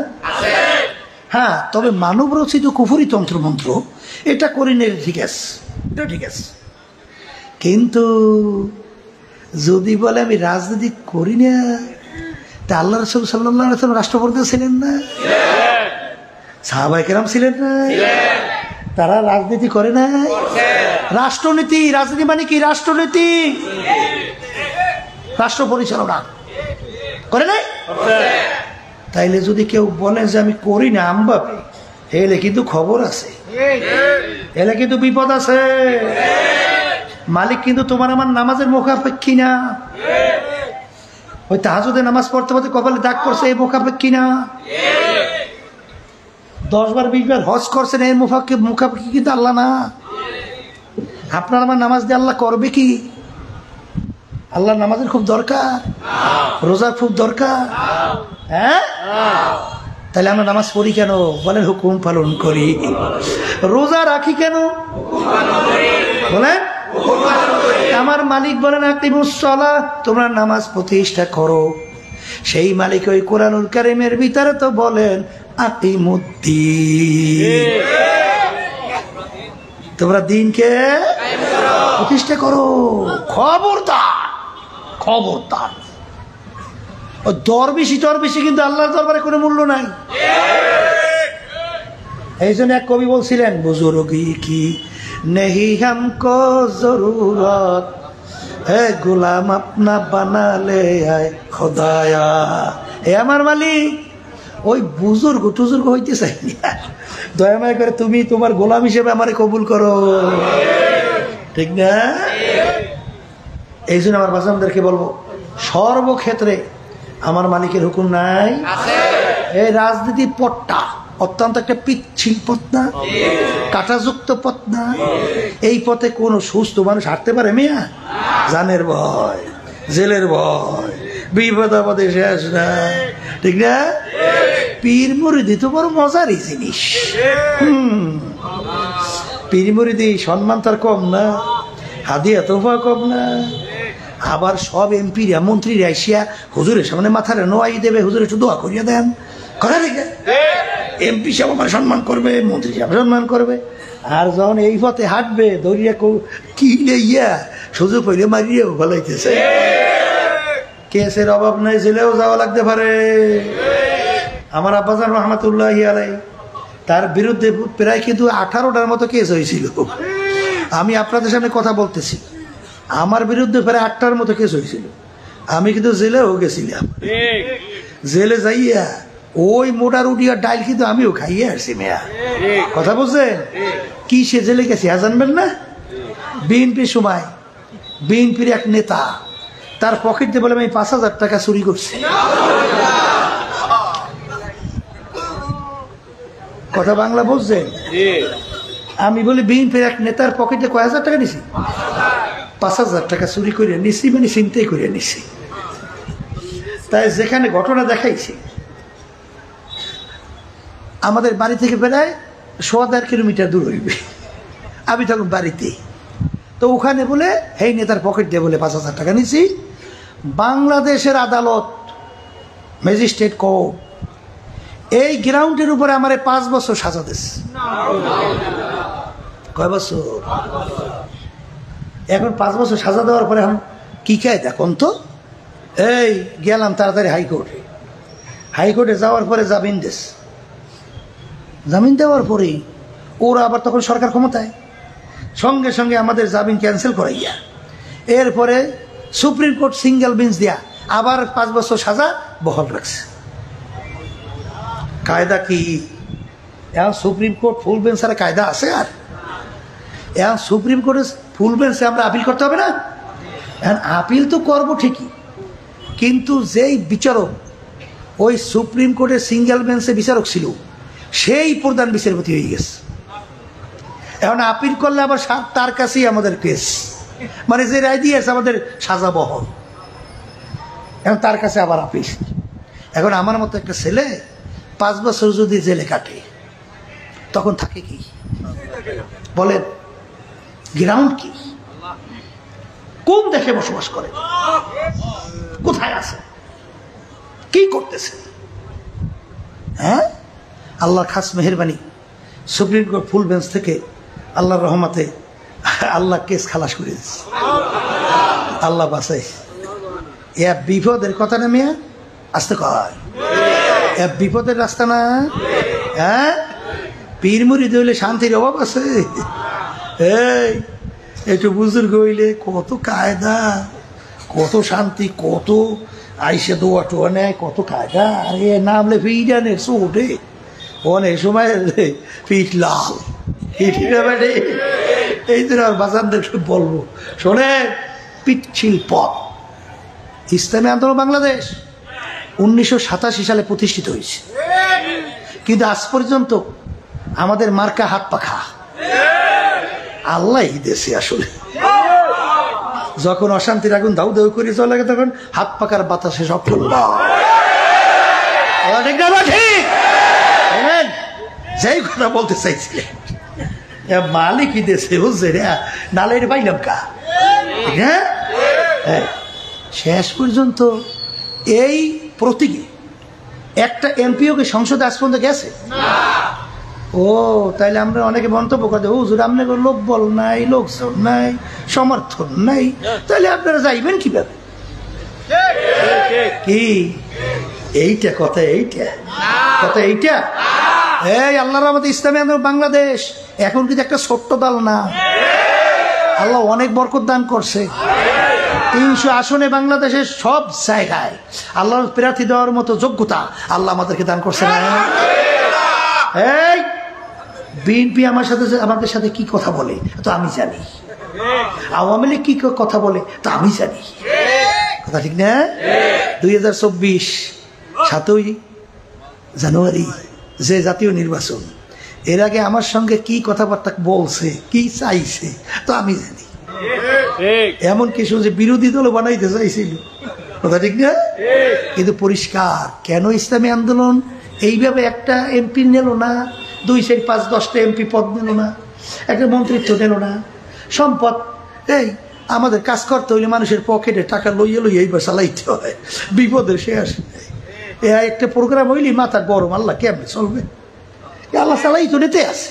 হ্যাঁ, তবে মানব রচিত কুফরি তন্ত্রমন্ত্র এটা করি না, ঠিক আছে, এটা ঠিক আছে। কিন্তু যদি বলে আমি রাজনীতি করি না, তা আল্লাহ রাসূল সাল্লাল্লাহু আলাইহি ওয়াসাল্লাম রাষ্ট্রপতি ছিলেন না? সাহাবায়ে কেরাম ছিলেন না? তারা রাজনীতি করে না? রাষ্ট্রনীতি, রাজনীতি মানে কি? রাষ্ট্রনীতি, রাষ্ট্র পরিচালনা করে নাই? তাইলে যদি কেউ বলে যে আমি করি না আমভাবে, এলে কিন্তু খবর আছে, এলে কিন্তু বিপদ আছে। মালিক কিন্তু তোমার আমার নামাজের মুখাপেক্ষী না। ওই তাহাজ্জুদে নামাজ পড়তে পড়তে কপালে দাগ পড়ছে, এই মুখাপেক্ষী না। 10 বার 20 বার হজ করছেন, এর মুখাপেক্ষী কিন্তু আল্লাহ না। আপনার আমার নামাজ দিয়ে আল্লাহ করবে কি? আল্লাহ নামাজের খুব দরকার, রোজার খুব দরকার, হ্যাঁ? তাহলে আমরা নামাজ পড়ি কেন? বলেন হুকুম পালন করি। রোজা রাখি কেন? বলেন আমার মালিক বলেন আকিমুস সালাহ, তোমরা নামাজ প্রতিষ্ঠা করো। সেই মালিক ওই কোরআনুল কারীমের ভিতরে তো বলেন আকিমুদ্দিন, তোমরা দিনকে প্রতিষ্ঠা করো। খবরদার, খবরদার, দরবেশি টরবেশি কিন্তু আল্লাহর দরবারে কোনো মূল্য নাই। এই জন্য এক কবি বলছিলেন, বুজুর্গি কি নেহি হামকো জরুরত হে গোলাম আপনা বানালে আয় খোদায়া। এ আমার মালিক, ওই বুজুর্গ টুজুর্গ হইতে চাই না, দয়া মায়া করে তুমি তোমার গোলাম হিসেবে আমারে কবুল করো, ঠিক না? এই জন্য আমার বাচ্চাদেরকে বলবো, সর্বক্ষেত্রে আমার মালিকের হুকুম নাই। এই রাজনীতি পথটা অত্যন্ত একটা পিচ্ছিল পথ না, কাঁটাযুক্ত পথ না। এই পথে কোন সুস্থ মানুষ হাঁটতে পারে? মেয়া জানের ভয়, জেলের ভয়, বিপদ আপদে শেষ না, ঠিক না? পীর মুরিদি তো বড় মজারই জিনিস। পীর মুরিদি সম্মান তার কম না, হাদিয়া তোফা কম না। আবার সব এমপিরা মন্ত্রীরা এসিয়া হুজুরের সামনে মাথারে নোয়াই দেবে, হুজুর একটু দোয়া করিয়া দেন। কথা ঠিক, এমপি সাহেব আমার সম্মান করবে, মন্ত্রী সাহেব সম্মান করবে। আর যখন এই পথে হাঁটবে, দৌড়িয়া কি ইয়া সুযোগ হইলে মারিয়েও ভালাইতেছে। কেসের অভাব নাই, জেলেও যাওয়া লাগতে পারে। আমার আব্বাজান রহমাতুল্লাহি আলাইহি, তার বিরুদ্ধে প্রায় কিন্তু 18টার মতো কেস হয়েছিল। আমি আপনাদের সামনে কথা বলতেছি, আমার বিরুদ্ধে প্রায় 8টার মতো কেস হয়েছিল। আমি কিন্তু জেলেও গেছিলাম। জেলে যাইয়া ওই মোটার উঠিয়া ডাইল কিন্তু আমিও খাইয়ে আসছি মেয়া। কথা বলছেন? কি সে জেলে গেছি জানবেন না? বিএনপির সময় বিএনপির এক নেতা তার পকেট দিয়ে বলে আমি 5,000 টাকা চুরি করছি। কথা বাংলা বুঝছেন? আমি বলি বিএনপির এক নেতার পকেটে কয় হাজার টাকা নিছি? 5,000 টাকা চুরি করে নিছি, মানে চিন্তাই করে নিছি। তাই যেখানে ঘটনা দেখাইছি, আমাদের বাড়ি থেকে প্রায় 1.5 কিলোমিটার দূর হইবে, আমি তখন বাড়িতে। তো ওখানে বলে এই নেতার পকেট দিয়ে বলে 5,000 টাকা নিছি। বাংলাদেশের আদালত, ম্যাজিস্ট্রেট কোর্ট এই গ্রাউন্ডের উপরে আমার 5 বছর সাজা দিচ্ছে। কয় বছর? এখন 5 বছর সাজা দেওয়ার পরে এখন কি খায় দেখুন তো। এই গেলাম তাড়াতাড়ি হাইকোর্টে। হাইকোর্টে যাওয়ার পরে জামিন দিস। জামিন দেওয়ার পরে ওরা আবার তখন সরকার ক্ষমতায়, সঙ্গে সঙ্গে আমাদের জামিন ক্যান্সেল করাইয়া এরপরে সুপ্রিম কোর্ট সিঙ্গেল বেঞ্চ দিয়া আবার 5 বছর সাজা বহাল রাখছে। কায়দা কি? এখন সুপ্রিম কোর্ট ফুল বেঞ্চ আর কায়দা আছে? আর এখন সুপ্রিম কোর্টের ফুল বেঞ্চে আমরা আপিল করতে হবে না? এখন আপিল তো করবো ঠিকই, কিন্তু যেই বিচারক ওই সুপ্রিম কোর্টের সিঙ্গেল বেঞ্চে বিচারক ছিল, সেই প্রধান বিচারপতি হয়ে গেছে। এখন আপিল করলে আবার তার কাছেই আমাদের কেস, মানে যে রায় দিয়েছে আমাদের সাজা বহল, এখন তার কাছে আবার আপিল। এখন আমার মতো একটা ছেলে 5 বছর যদি জেলে কাটে তখন থাকে কি বলেন? গ্রাউন্ড কি? কোন দেশে বসবাস করে? কোথায় আছে? কি করতেছে? হ্যাঁ, আল্লাহর খাস মেহেরবানি, সুপ্রিম কোর্ট ফুল বেঞ্চ থেকে আল্লাহর রহমতে আল্লাহ কেস খালাস করে দিচ্ছে। আল্লাহ বাঁচাই। এ বিপদের কথা না মিয়া, আসতে কয় এ বিপদের রাস্তা না। হ্যাঁ, পীর মুরিদ হইলে শান্তির অভাব আছে? এই একটু বুজুর্গ হইলে কত কায়দা, কত শান্তি, কত আইসে দোয়া টোয়া নেয়, কত কায়দা। আরে নামলে ফিডানের চোটে অনেক সময় পিঠ লাল। এই জন্য আর বাজারদের বলবো, শোনে, পিচ্ছিল পথ। ইসলামী আন্দোলন বাংলাদেশ 1987 সালে প্রতিষ্ঠিত হয়েছে, কিন্তু আজ পর্যন্ত আমাদের মার্কা হাত পাখা। আল্লাহ দেশে আসলে যখন অশান্তির আগুন দাউ দাউ করে চলে লাগে, তখন হাত পাকার বাতাসে সব চলবা। যেই কথা বলতে চাইছিলেন মালিকই দেশে, বুঝছে রে, নালে এটা পাইলাম কা। হ্যাঁ, শেষ পর্যন্ত এই প্রতীকে একটা এমপিও কি সংসদে আজ পর্যন্ত গেছে? ও তাইলে আমরা অনেকে মন্তব্য করতে, হুজুর আপনাকে লোক বল নাই, লোকজন নাই, সমর্থন নাই, তাহলে আপনারা যাইবেন কিভাবে? কি এইটা কথা? এইটা কথা? এইটা এই আল্লাহর রহমতে ইসলামী আন্দোলন বাংলাদেশ এখন কিন্তু একটা ছোট্ট দল না। আল্লাহ অনেক বরকত দান করছে। 300 আসনে বাংলাদেশের সব জায়গায় আল্লাহর প্রার্থী দেওয়ার মতো যোগ্যতা আল্লাহ আমাদেরকে দান করছে না। এই বিএনপি আমাদের সাথে কি কথা বলে তো আমি জানি, আওয়ামী লীগ কি কথা বলে তো আমি জানি। কথা ঠিক না? 2024 7ই জানুয়ারি যে জাতীয় নির্বাচন, এর আগে আমার সঙ্গে কি কথাবার্তা বলছে, কি চাইছে তো আমি জানি। এমন কিছু যে বিরোধী দল বানাইতে চাইছিল, কথা ঠিক না? কিন্তু পরিষ্কার কেন ইসলামী আন্দোলন এইভাবে একটা এমপি নিল না, 2, 4, 5, 10টা এমপি পদ নিল না, একটা মন্ত্রিত্ব নিল না, সম্পদ। এই আমাদের কাজ করতে হইলে মানুষের পকেটে টাকা লইয়া এইবার চালাইতে হয়, বিপদের শেষ নেই। একটা প্রোগ্রাম হইলি মাথা গরম, আল্লাহ কেমন চলবে? আল্লাহ চালাই তো নিতে আছে,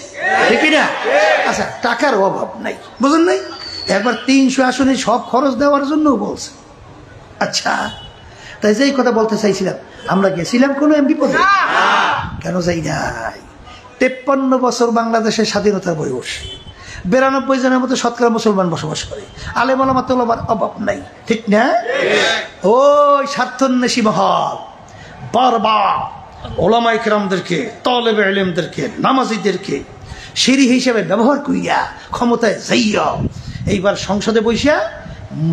ঠিক না? আচ্ছা, টাকার অভাব নাই, বুঝলেন নাই? একবার 300 আসনে সব খরচ দেওয়ার জন্য বলছে। আচ্ছা, তাই যেই কথা বলতে চাইছিলাম, আমরা গেছিলাম কোনো এমপি পদে? কেন যাই নাই? 53 বছর বাংলাদেশের স্বাধীনতার বয়স, 92 জনের মতো শতকরা মুসলমান বসবাস করে, আলেম ওলামা তোলাবার অভাব নাই, ঠিক না? ওই স্বার্থন্বেষী মহল বারবার ওলামা ইকরামদেরকে, তালেবে ইলমদেরকে, নামাজিদেরকে সিঁড়ি হিসেবে ব্যবহার করিয়া ক্ষমতায় যাইয়া এইবার সংসদে বসিয়া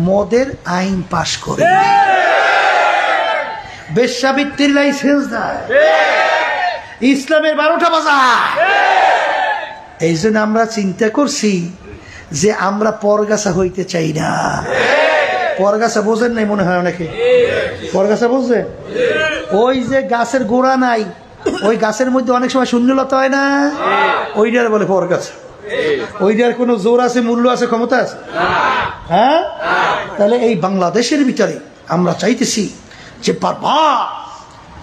মদের আইন পাশ করে, বেশ্যাবৃত্তির লাইসেন্স দেয়, ইসলামের 12টা বাজার। এই জন্য আমরা চিন্তা করছি যে আমরা পরগাছা হইতে চাই না। পরগাছা বোঝেন নাই মনে হয় অনেকে? পরগাছা বুঝছে? ওই যে গাছের গোড়া নাই, ওই গাছের মধ্যে অনেক সময় শূন্যলতা হয় না, ওইটার বলে পরগাছা। ওইটার কোনো জোর আছে, মূল্য আছে, ক্ষমতা আছে? হ্যাঁ। তাহলে এই বাংলাদেশের ভিতরে আমরা চাইতেছি যে বারবার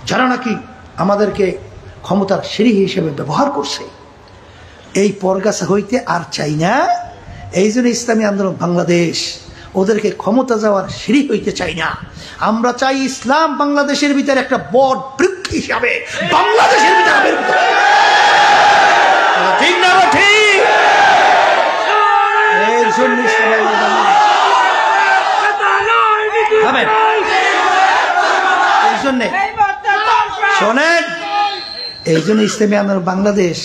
যারা নাকি আমাদেরকে ক্ষমতার সিঁড়ি হিসেবে ব্যবহার করছে, এই পরগাছা হইতে আর চাই না। এই জন্য ইসলামী আন্দোলন বাংলাদেশ ওদেরকে ক্ষমতা যাওয়ার সিঁড়ি হইতে চাই না। আমরা চাই ইসলাম বাংলাদেশের ভিতরে একটা বড় বৃক্ষ হিসাবে বাংলাদেশের ভিতরে। ঠিক না? ঠিক। এর জন্য এই জন্যে শোনেন, এই জন্য ইসলামী আন্দোলন বাংলাদেশ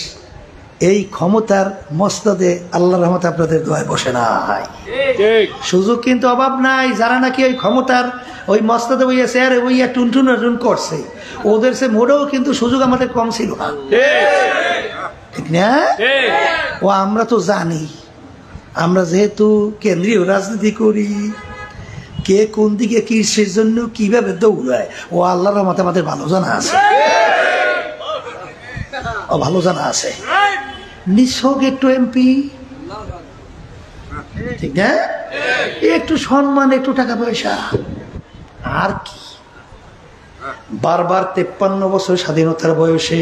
এই ক্ষমতার মসনদে আল্লাহর রহমতে আপনাদের দোয়ায় বসে নাই। সুযোগ কিন্তু অভাব নাই। যারা নাকি ওই ক্ষমতার ওই মসনদে বইয়া চেয়ারে বইয়া টুনটুন করছে, ওদের সে মোড়েও কিন্তু সুযোগ আমাদের কম ছিল না। ঠিক না? ও আমরা তো জানি, আমরা যেহেতু কেন্দ্রীয় রাজনীতি করি, কে কোন দিকে কিসের জন্য কিভাবে দৌড়ায় ও আল্লাহর রহমতে আমাদের ভালো জানা আছে। ও ভালো জানা আছে। নিছক একটু এমপি, ঠিক না, একটু সম্মান, একটু টাকা পয়সা, আর কি। বারবার 53 বছর স্বাধীনতার বয়সে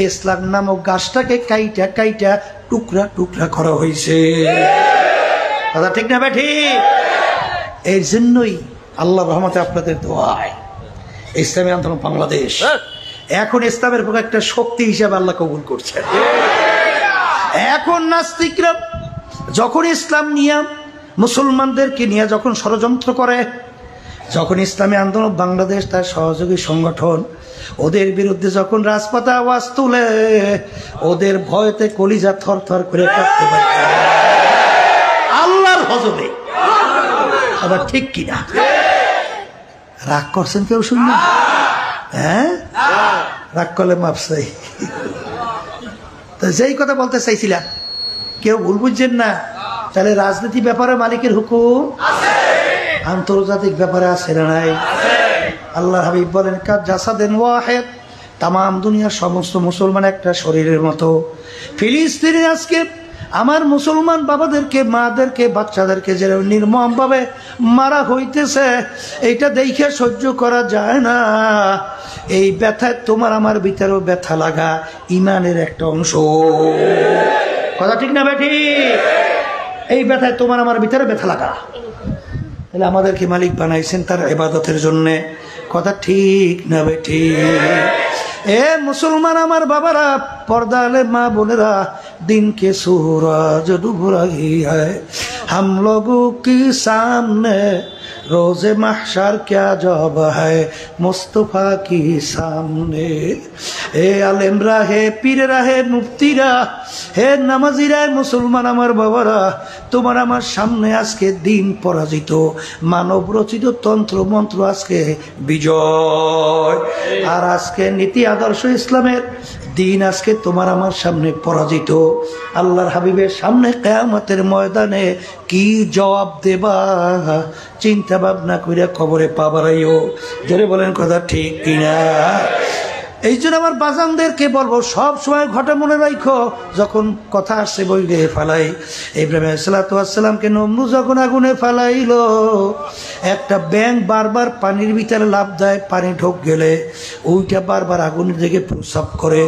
ইসলাম নামক গাছটাকে কাইটা কাইটা টুকরা টুকরা করা হয়েছে। কথা ঠিক না বেঠি? এই জন্যই আল্লাহর রহমতে আপনাদের দোয়ায় ইসলামী আন্দোলন বাংলাদেশ এখন ইসলামের পক্ষে একটা শক্তি হিসাবে আল্লাহ কবুল করছেন। এখন নাস্তিকরা যখন ইসলাম নিয়ে, মুসলমানদেরকে নিয়ে যখন ষড়যন্ত্র করে, যখন ইসলামী আন্দোলন বাংলাদেশ তার সহযোগী সংগঠন ওদের বিরুদ্ধে যখন রাজপথে আওয়াজ তুলে, ওদের ভয়তে কলিজা থর থর করে কাঁপতে পারে আল্লাহর হজরে। আবার ঠিক কিনা? রাগ করছেন কেউ? শুনবেন? হ্যাঁ, রাগ করলে মাপ চাই। তো যেই কথা বলতে চাইছিলাম, কেউ ভুল বুঝছেন না। তাহলে রাজনীতি ব্যাপারে মালিকের হুকুম, আন্তর্জাতিক ব্যাপারে আছে না নাই? আল্লাহ হাবিব বলেন জাসাদেন ওয়াহিদ, তাম দুনিয়ার সমস্ত মুসলমান একটা শরীরের মতো। ফিলিস্তিনে আজকে আমার মুসলমান বাবাদেরকে, মাদেরকে, বাচ্চাদেরকে যে নির্মম ভাবে মারা হইতেছে, এইটা দেখে সহ্য করা যায় না। এই ব্যথায় তোমার আমার ভিতরেও ব্যথা লাগা ইমানের একটা অংশ। কথা ঠিক না বেঠি? এই ব্যথায় তোমার আমার ভিতরে ব্যথা লাগা। তাহলে আমাদেরকে মালিক বানাইছেন তার ইবাদতের জন্যে। কথা ঠিক না বেঠি? এ মুসলমান আমার বাবারা, पर्दा माँ बोलेरा दिन के सूरज डूब रही है हम लोगों के सामने रोज़े महशर क्या जवाब है मुस्तफा की सामने। हे आलेमरा, हे पीरेरा, हे मुफ्तीरा, हे नामाजीरा, मुसलमान आमार बाबारा, তোমার আমার সামনে আজকে দিন পরাজিত, মানব রচিত তন্ত্র মন্ত্র আজকে বিজয়। আর আজকে নীতি আদর্শ ইসলামের দিন আজকে তোমার আমার সামনে পরাজিত। আল্লাহর হাবিবের সামনে কিয়ামতের ময়দানে কি জবাব দেবা চিন্তা ভাবনা করে খবরে পাবারাইও। জোরে বলেন কথা ঠিক কিনা? এই জন্য আমার বাজানদেরকে বলবো, সব সময় ঘটা মনে রাখো, যখন কথা আসছে বইলে ফালাই। ইব্রাহিম আলাইহিস সালাতু ওয়াস সালামকে নমরুদ যখন আগুনে ফালাইলো, একটা ব্যাঙ বারবার পানির ভিতরে লাফ দেয়, পানি ঢোক গেলে ওইটা বারবার আগুনের দিকে প্রস্রাব করে।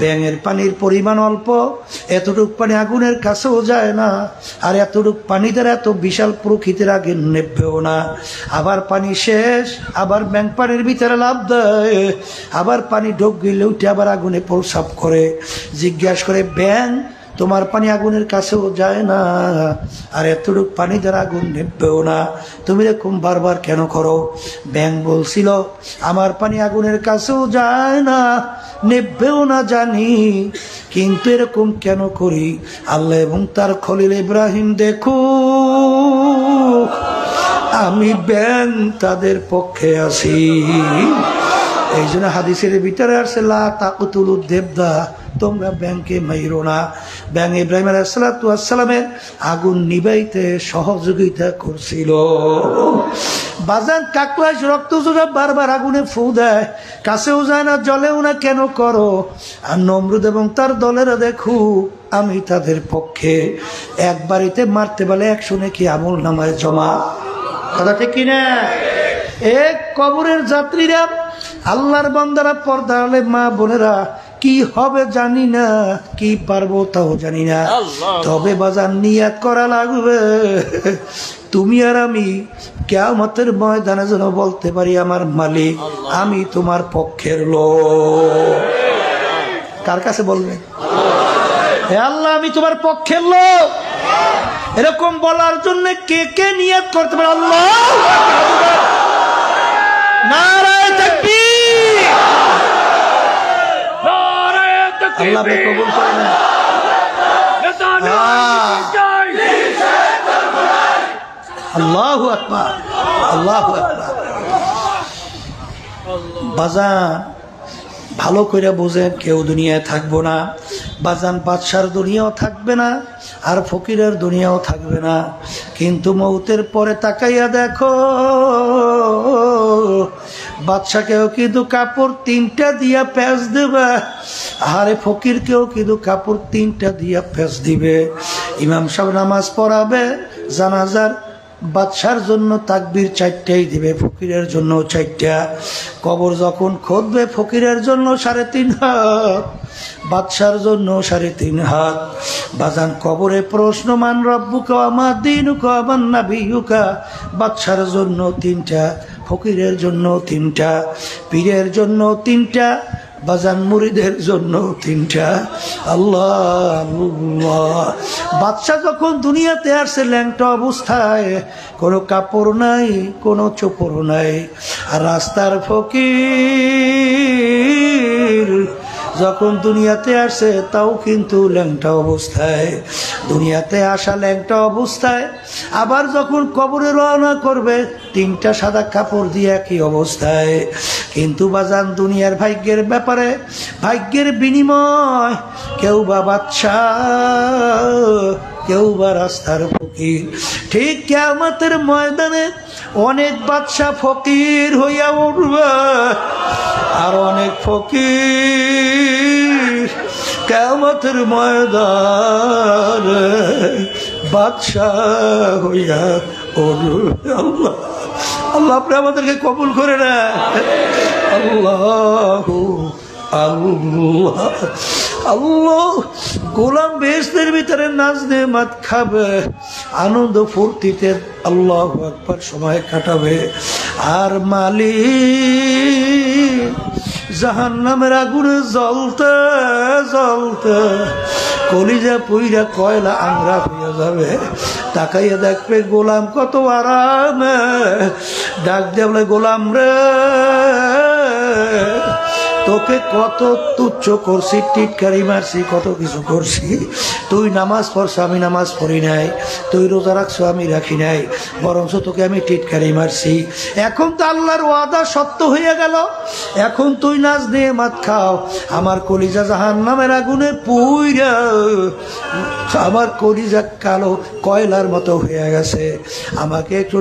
ব্যাঙের পানির পরিমাণ অল্প, এতটুক পানি আগুনের কাছেও যায় না, আর এতটুক পানি দ্বারা এত বিশাল প্রকৃতির আগে নেবেও না। আবার পানি শেষ, আবার ব্যাঙ পানির ভিতরে লাফ দেয়, আবার পানি ঢোক গেলে ওইটা আবার আগুনে প্রস্রাব করে। জিজ্ঞাসা করে, ব্যাঙ তোমার পানি আগুনের কাছেও যায় না, আর এতটুকু পানি দ্বারা আগুন নেবেও না, তুমি এরকম বারবার কেন করো? ব্যাঙ বলছিল, আমার পানি আগুনের কাছেও যায় না, নেবেও না জানি, কিন্তু এরকম কেন করি? আল্লাহ এবং তার খলিল ইব্রাহিম দেখো, আমি ব্যাংক তাদের পক্ষে আছি। এই জন্য হাদিসের ভিতরে আসছে লা তাকতুলুদ দেবদা, তোমরা ব্যাংকে মাইরো না। ব্যাং ইব্রাহিম আলাইহিস সালাতু ওয়াস সালামের আগুন নিবাইতে সহযোগিতা করছিল। বাজান কাকলাস রক্ত জোড়া বারবার আগুনে ফু দেয়, কাছেও যায় না জলেও না, কেন করো? আর নমরুদ এবং তার দলেরা দেখো আমি তাদের পক্ষে। এক বাড়িতে মারতে বলে 100 নাকি আমল নামায় জমা। কথা ঠিক কিনা? এক কবরের যাত্রীরা, আল্লাহর বান্দারা, পর্দা আলে মা বোনেরা, কি হবে জানি না, কি পারবো তাও জানি না, তবে বাজার নিয়াত করা লাগবে তুমি আর আমি কিয়ামতের ময়দানে যেন বলতে পারি আমার মালিক আমি তোমার পক্ষের লোক। কার কাছে বলবেন? হে আল্লাহ আমি তোমার পক্ষের লোক, এরকম বলার জন্য কে কে নিয়াত করতে পারে? আল্লাহ নারায়ে তাকবীর, নারায়ে তাকবীর। আল্লাহ কবুল করেন। আল্লাহু আকবার, আল্লাহু আকবার। বাজান ভালো করে বোঝেন, কেউ দুনিয়ায় থাকবো না বাজান, বাদশার দুনিয়াও থাকবে না আর ফকিরের দুনিয়াও থাকবে না, কিন্তু মৌতের পরে তাকাইয়া দেখো বাদশাকেও কিন্তু কাপড় 3টা দিয়া প্যাঁচ দেবে, আরে ফকিরকেও কিন্তু কাপড় 3টা দিয়া প্যাঁচ দিবে। ইমাম সাহেব নামাজ পড়াবে জানাজার, বাদশার জন্য তাকবীর 4টাই দিবে, ফকিরের জন্য 4টা। কবর যখন খুঁড়বে ফকিরের জন্য 3.5 হাত, বাদশার জন্য 3.5 হাত। বাজান কবরে প্রশ্ন মান রব্বুকা ওয়া মা দীনুকা ওয়া মান নাবিয়ুকা, বাদশার জন্য 3টা, ফকিরের জন্য 3টা, পীরের জন্য 3টা, বাজান মুরিদের জন্য 3টা। আল্লাহ আল্লাহ। বাদশা যখন দুনিয়াতে আসছে ল্যাংটা অবস্থায়, কোনো কাপড় নাই, কোনো চোপড় নাই, আর রাস্তার ফকির যখন দুনিয়াতে আসে তাও কিন্তু ল্যাংটা অবস্থায়, দুনিয়াতে আসা ল্যাংটা অবস্থায়, আবার যখন কবরে রওনা করবে 3টা সাদা কাপড় দিয়ে কি অবস্থায়। কিন্তু বাজান দুনিয়ার ভাগ্যের ব্যাপারে, ভাগ্যের বিনিময়, কেউ বা বাদশা, কেউ বা রাস্তার ফকির। ঠিক কিয়ামতের ময়দানে অনেক বাদশা ফকির হইয়া উঠবে, আর অনেক ফকির কিয়ামতের ময়দানে বাদশা হইয়া উঠবে। আল্লাহ আল্লাহ আপনি আমাদেরকে কবুল করে না। আল্লাহ আল্লাহ আল্লাহ। গোলাম বেহেশতের ভিতরে নাজ নেয়ামত খাবে, আনন্দ ফুর্তিতে আল্লাহু আকবার সময় কাটাবে, আর মালিক জাহান্নামের আগুনে জ্বলতে জ্বলতে কলিজা পুইরা কয়লা আংরা হয়ে যাবে। তাকাইয়া দেখবে গোলাম কত আরামে, ডাক দিয়ে বলে গোলাম রে তোকে কত তুচ্ছ করছি, টিটকারি মারছি, কত কিছু করছি, তুই নামাজ পড়ছো আমি নামাজ পড়ি নাই, তুই রোজা রাখছো আমি রাখি নাই, বরঞ্চ তোকে আমি টিটকারি মারছি। এখন তো আল্লাহর ওয়াদা সত্য হয়ে গেল, এখন তুই নাজ নেয়ামত খাও। আমার কলিজা জাহান্নামের আগুনে পুইরা আমার কলিজা কালো কয়লার মতো হয়ে গেছে, আমাকে একটু